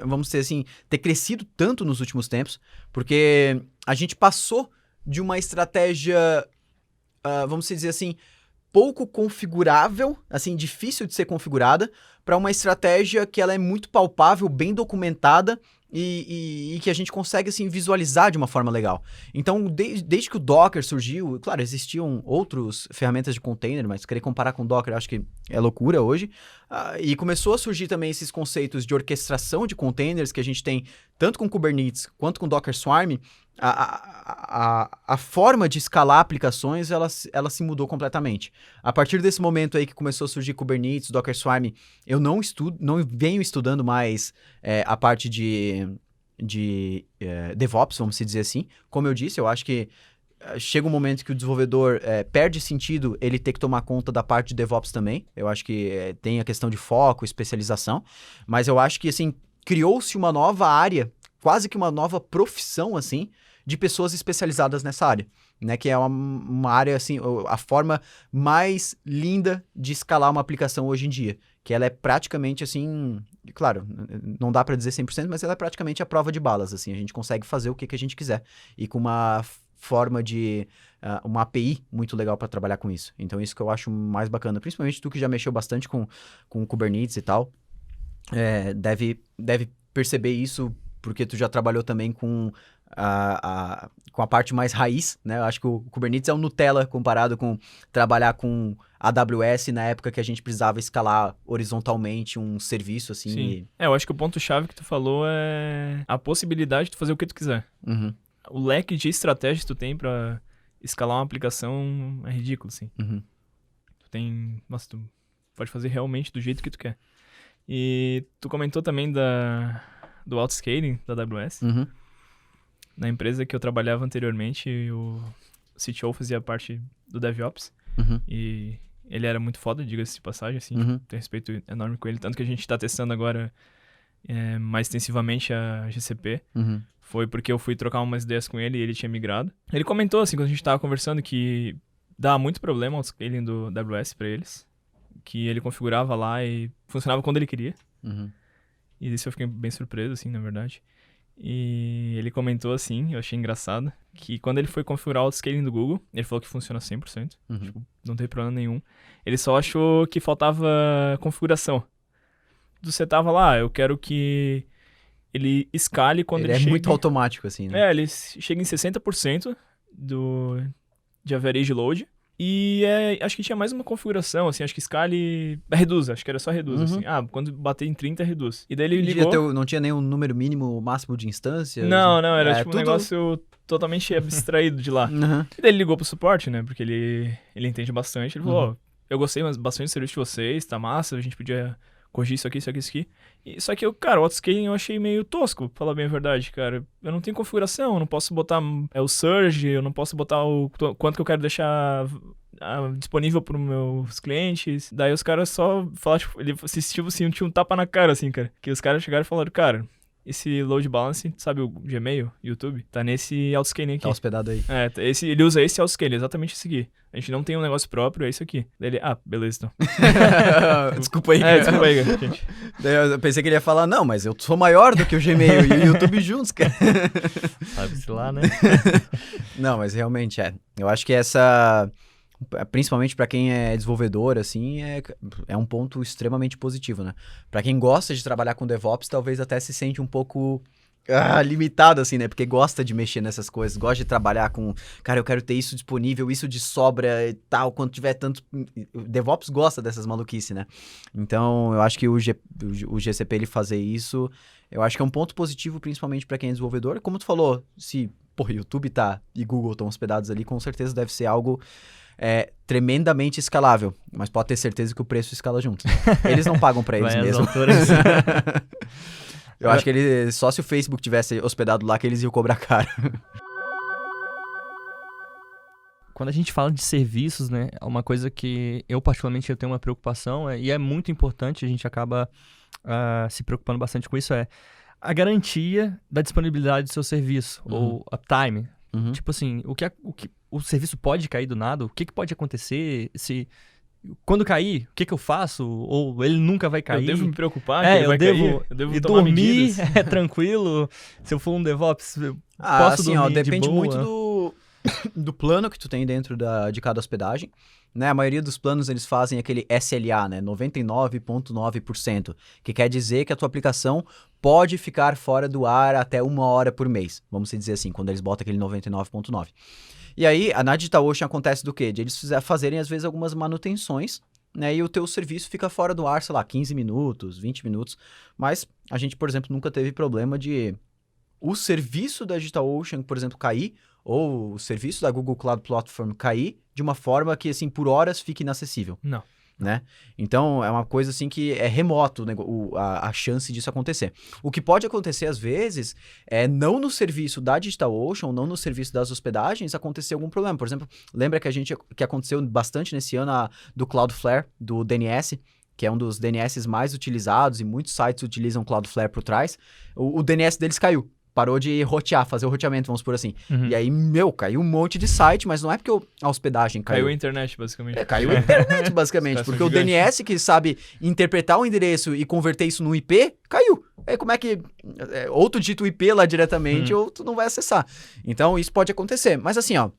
vamos dizer assim, ter crescido tanto nos últimos tempos, porque a gente passou de uma estratégia, vamos dizer assim, pouco configurável, assim, difícil de ser configurada, para uma estratégia que ela é muito palpável, bem documentada e que a gente consegue, assim, visualizar de uma forma legal. Então, desde que o Docker surgiu, claro, existiam outras ferramentas de container, mas querer comparar com o Docker, eu acho que é loucura hoje. E começou a surgir também esses conceitos de orquestração de containers que a gente tem tanto com Kubernetes quanto com Docker Swarm. A forma de escalar aplicações, ela se mudou completamente. A partir desse momento aí que começou a surgir Kubernetes, Docker Swarm, eu não venho estudando mais a parte de DevOps, vamos dizer assim. Como eu disse, eu acho que chega um momento que o desenvolvedor perde sentido ele ter que tomar conta da parte de DevOps também. Eu acho que tem a questão de foco, especialização, mas eu acho que, assim, criou-se uma nova área, quase que uma nova profissão, assim, de pessoas especializadas nessa área, né? Que é uma área, assim, a forma mais linda de escalar uma aplicação hoje em dia, que ela é praticamente, assim, claro, não dá para dizer 100%, mas ela é praticamente a prova de balas, assim, a gente consegue fazer o que a gente quiser, e com uma forma de uma API muito legal para trabalhar com isso. Então, isso que eu acho mais bacana, principalmente tu que já mexeu bastante com Kubernetes e tal, deve perceber isso, porque tu já trabalhou também com a parte mais raiz, né? Eu acho que o Kubernetes é um Nutella comparado com trabalhar com AWS na época que a gente precisava escalar horizontalmente um serviço, assim. Sim. Eu acho que o ponto-chave que tu falou é a possibilidade de tu fazer o que tu quiser. Uhum. O leque de estratégias que tu tem pra escalar uma aplicação é ridículo, assim. Uhum. Nossa, tu pode fazer realmente do jeito que tu quer. E tu comentou também do autoscaling da AWS. Uhum. Na empresa que eu trabalhava anteriormente, o CTO fazia parte do DevOps. Uhum. E ele era muito foda, diga-se de passagem, assim, Uhum. tem respeito enorme com ele. Tanto que a gente tá testando agora mais extensivamente a GCP. Uhum. Foi porque eu fui trocar umas ideias com ele e ele tinha migrado. Ele comentou, assim, quando a gente tava conversando, que dá muito problema o scaling do AWS pra eles. Que ele configurava lá e funcionava quando ele queria. Uhum. E isso eu fiquei bem surpreso, assim, na verdade. E ele comentou, assim, eu achei engraçado, que quando ele foi configurar o scaling do Google, ele falou que funciona 100%. Uhum. Tipo, não tem problema nenhum. Ele só achou que faltava configuração. Você tava lá, eu quero que ele escale quando ele é chega... muito automático, assim, né? ele chega em 60% de average load. E acho que tinha mais uma configuração, assim, acho que escale... reduz, acho que era só reduz, assim. Quando bater em 30, reduz. E daí ele ligou... Não tinha nenhum número mínimo, máximo de instâncias? Não, era tipo tudo... um negócio totalmente abstraído de lá. Uhum. E daí ele ligou pro suporte, né, porque ele entende bastante. Ele falou, eu gostei bastante do serviço de vocês, tá massa, a gente podia corrigir isso aqui. Só que, cara, o autoscaling eu achei meio tosco, pra falar bem a verdade, cara. Eu não tenho configuração, eu não posso botar o surge, eu não posso botar o quanto que eu quero deixar disponível pros meus clientes. Daí os caras só falaram, tipo, ele assistiu assim, tinha um tapa na cara, assim, cara. Que os caras chegaram e falaram, cara, esse load balance, sabe o Gmail, YouTube, tá nesse autoscaling aqui. Tá hospedado aí. Ele usa esse autoscaling, exatamente esse aqui. A gente não tem um negócio próprio, é isso aqui. Daí ele, beleza, então. Desculpa aí, desculpa aí, cara, gente. Daí eu pensei que ele ia falar, não, mas eu sou maior do que o Gmail e o YouTube juntos, cara. Sabe-se lá, né? Não, mas realmente Eu acho que essa principalmente para quem é desenvolvedor, assim, é um ponto extremamente positivo, né? Para quem gosta de trabalhar com DevOps, talvez até se sente um pouco limitado, assim, né? Porque gosta de mexer nessas coisas, gosta de trabalhar com, cara, eu quero ter isso disponível, isso de sobra e tal, quando tiver tanto... O DevOps gosta dessas maluquices, né? Então, eu acho que o GCP, ele fazer isso, eu acho que é um ponto positivo, principalmente para quem é desenvolvedor. Como tu falou, se, YouTube e Google estão hospedados ali, com certeza deve ser algo tremendamente escalável, mas pode ter certeza que o preço escala junto. Eles não pagam para eles mesmo. Eu acho que só se o Facebook tivesse hospedado lá que eles iam cobrar caro. Quando a gente fala de serviços, né, uma coisa que eu particularmente tenho uma preocupação, e é muito importante, a gente acaba se preocupando bastante com isso, é a garantia da disponibilidade do seu serviço, ou uptime. Tipo assim, o serviço pode cair do nada? O que pode acontecer se... Quando cair, o que eu faço? Ou ele nunca vai cair? Eu devo me preocupar que ele vai cair? Eu devo tomar dormir medidas? Tranquilo? Se eu for um DevOps, posso assim, dormir depende de boa? Muito do plano que tu tem dentro de cada hospedagem. Né? A maioria dos planos, eles fazem aquele SLA, né? 99,9%, que quer dizer que a tua aplicação pode ficar fora do ar até 1 hora por mês. Vamos dizer assim, quando eles botam aquele 99,9%. E aí, na DigitalOcean acontece do quê? De eles fazerem, às vezes, algumas manutenções, né? E o teu serviço fica fora do ar, sei lá, 15 minutos, 20 minutos. Mas a gente, por exemplo, nunca teve problema de o serviço da DigitalOcean, por exemplo, cair, ou o serviço da Google Cloud Platform cair de uma forma que, assim, por horas fique inacessível. Não. Né? Então, é uma coisa assim que é remoto, né? a chance disso acontecer. O que pode acontecer, às vezes, é não no serviço da DigitalOcean, não no serviço das hospedagens, acontecer algum problema. Por exemplo, lembra que aconteceu bastante nesse ano do Cloudflare, do DNS, que é um dos DNS mais utilizados, e muitos sites utilizam Cloudflare por trás. O DNS deles caiu. Parou de rotear, fazer o roteamento, vamos por assim. E aí, caiu um monte de site, mas não é porque a hospedagem caiu. Caiu a internet, basicamente. Caiu a internet, basicamente. Porque o DNS, que sabe interpretar o endereço e converter isso no IP, caiu. Aí como é que... ou tu digita o IP lá diretamente, ou tu não vai acessar. Então, isso pode acontecer. Mas assim, ó,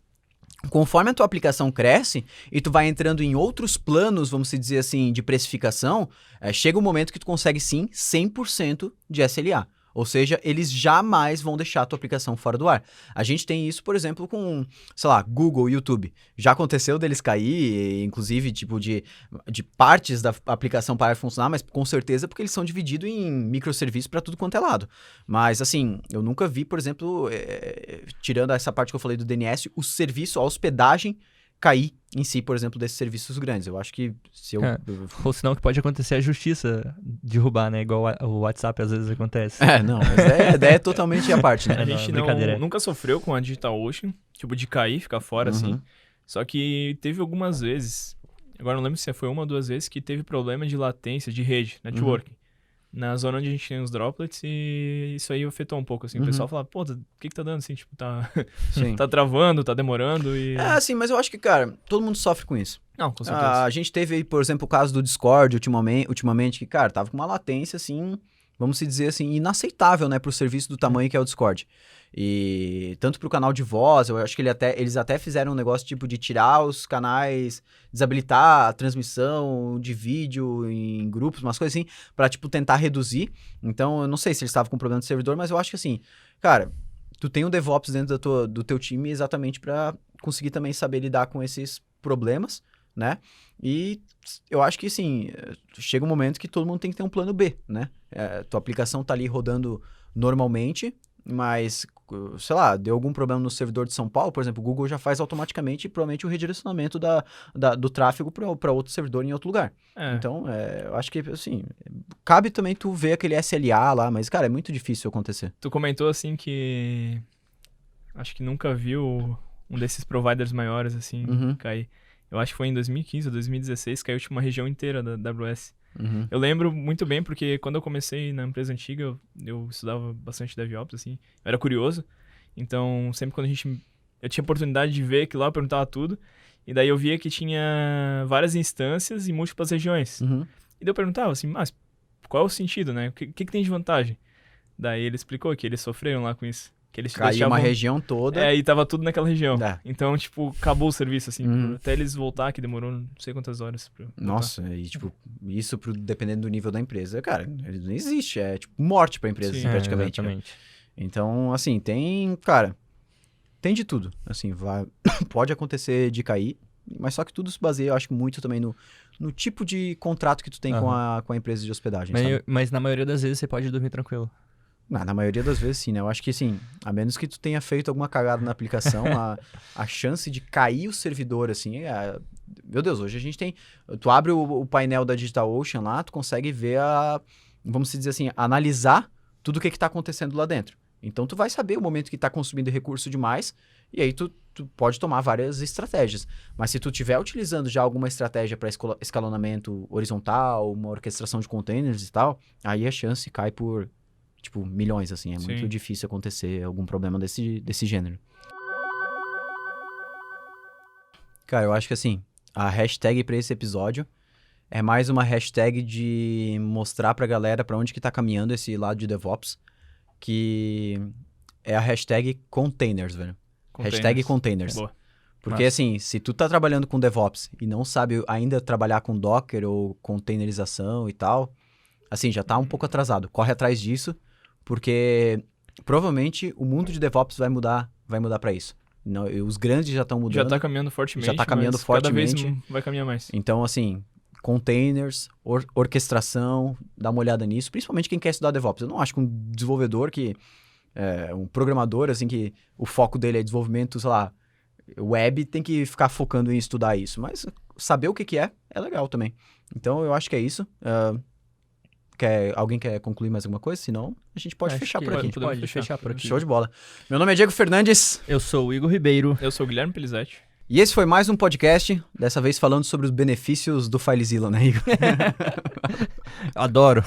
conforme a tua aplicação cresce e tu vai entrando em outros planos, vamos dizer assim, de precificação, chega um momento que tu consegue, sim, 100% de SLA. Ou seja, eles jamais vão deixar a tua aplicação fora do ar. A gente tem isso, por exemplo, com, sei lá, Google, YouTube. Já aconteceu deles cair, inclusive, tipo, de partes da aplicação parar de funcionar, mas com certeza porque eles são divididos em microserviços para tudo quanto é lado. Mas, assim, eu nunca vi, por exemplo, tirando essa parte que eu falei do DNS, o serviço, a hospedagem cair em si, por exemplo, desses serviços grandes. Eu acho que se eu... Ou senão que pode acontecer a justiça derrubar, né? Igual o WhatsApp às vezes acontece. Não, mas a ideia é totalmente a parte, né? A gente nunca sofreu com a DigitalOcean, tipo, de cair, ficar fora, assim. Só que teve algumas vezes, agora não lembro se foi 1 ou 2 vezes, que teve problema de latência, de rede, networking. Na zona onde a gente tem os droplets, e isso aí afetou um pouco, assim. O pessoal fala, pô, o que tá dando, assim? Tipo, tá travando, tá demorando e... Sim, mas eu acho que, cara, todo mundo sofre com isso. Não, com certeza. A gente teve aí, por exemplo, o caso do Discord ultimamente, que, cara, tava com uma latência, assim, vamos dizer assim, inaceitável, né, pro serviço do tamanho que é o Discord. E tanto pro canal de voz, eu acho que eles até fizeram um negócio tipo de tirar os canais, desabilitar a transmissão de vídeo em grupos, umas coisas assim, pra, tipo, tentar reduzir. Então, eu não sei se eles estavam com problema de servidor, mas eu acho que assim, cara, tu tem um DevOps dentro do teu time exatamente pra conseguir também saber lidar com esses problemas, né? E eu acho que, assim, chega um momento que todo mundo tem que ter um plano B, né? Tua aplicação tá ali rodando normalmente, mas, sei lá, deu algum problema no servidor de São Paulo, por exemplo, o Google já faz automaticamente, provavelmente, o redirecionamento do tráfego para outro servidor em outro lugar. Então, eu acho que, assim, cabe também tu ver aquele SLA lá, mas, cara, é muito difícil acontecer. Tu comentou, assim, que acho que nunca viu um desses providers maiores, assim, cair. Eu acho que foi em 2015 ou 2016, caiu tipo uma região inteira da AWS. Eu lembro muito bem, porque quando eu comecei na empresa antiga, eu estudava bastante DevOps, assim. Eu era curioso. Então, sempre quando eu tinha oportunidade de ver aquilo lá, eu perguntava tudo. E daí eu via que tinha várias instâncias em múltiplas regiões. E daí eu perguntava assim, mas qual é o sentido, né? O que tem de vantagem? Daí ele explicou que eles sofreram lá com isso. Que eles Caiu deixavam... uma região toda. E tava tudo naquela região. É. Então, tipo, acabou o serviço, assim. Até eles voltar, que demorou não sei quantas horas pra voltar. Nossa, e tipo, isso dependendo do nível da empresa, cara, não existe. É tipo morte pra empresa, assim, praticamente. Exatamente. Então, assim, tem de tudo. Assim, pode acontecer de cair, mas só que tudo se baseia, eu acho, muito também no tipo de contrato que tu tem com a empresa de hospedagem, sabe? Mas na maioria das vezes você pode dormir tranquilo. Na maioria das vezes, sim, né? Eu acho que, sim, a menos que tu tenha feito alguma cagada na aplicação, a chance de cair o servidor, assim, meu Deus, hoje a gente tem... Tu abre o painel da DigitalOcean lá, tu consegue ver vamos dizer assim, analisar tudo o que tá acontecendo lá dentro. Então, tu vai saber o momento que tá consumindo recurso demais, e aí tu pode tomar várias estratégias. Mas se tu estiver utilizando já alguma estratégia para escalonamento horizontal, uma orquestração de containers e tal, aí a chance cai por... tipo, milhões, assim. É muito difícil acontecer algum problema desse gênero. Cara, eu acho que, assim, a hashtag pra esse episódio é mais uma hashtag de mostrar pra galera pra onde que tá caminhando esse lado de DevOps, que é a hashtag containers, velho. Hashtag containers. Boa. Porque, assim, se tu tá trabalhando com DevOps e não sabe ainda trabalhar com Docker ou containerização e tal, assim, já tá um pouco atrasado. Corre atrás disso, porque provavelmente o mundo de DevOps vai mudar para isso. Não, os grandes já estão mudando. Já tá caminhando fortemente. Cada vez vai caminhar mais. Então, assim, containers, orquestração, dá uma olhada nisso, principalmente quem quer estudar DevOps. Eu não acho que um desenvolvedor um programador, assim, que o foco dele é desenvolvimento, sei lá, web, tem que ficar focando em estudar isso. Mas saber o que é legal também. Então, eu acho que é isso. Alguém quer concluir mais alguma coisa? Senão, a gente pode fechar por aqui. Pode fechar por aqui. Show de bola. Meu nome é Diego Fernandes. Eu sou o Igor Ribeiro. Eu sou o Guilherme Pelizete. E esse foi mais um podcast, dessa vez falando sobre os benefícios do FileZilla, né, Igor? Adoro.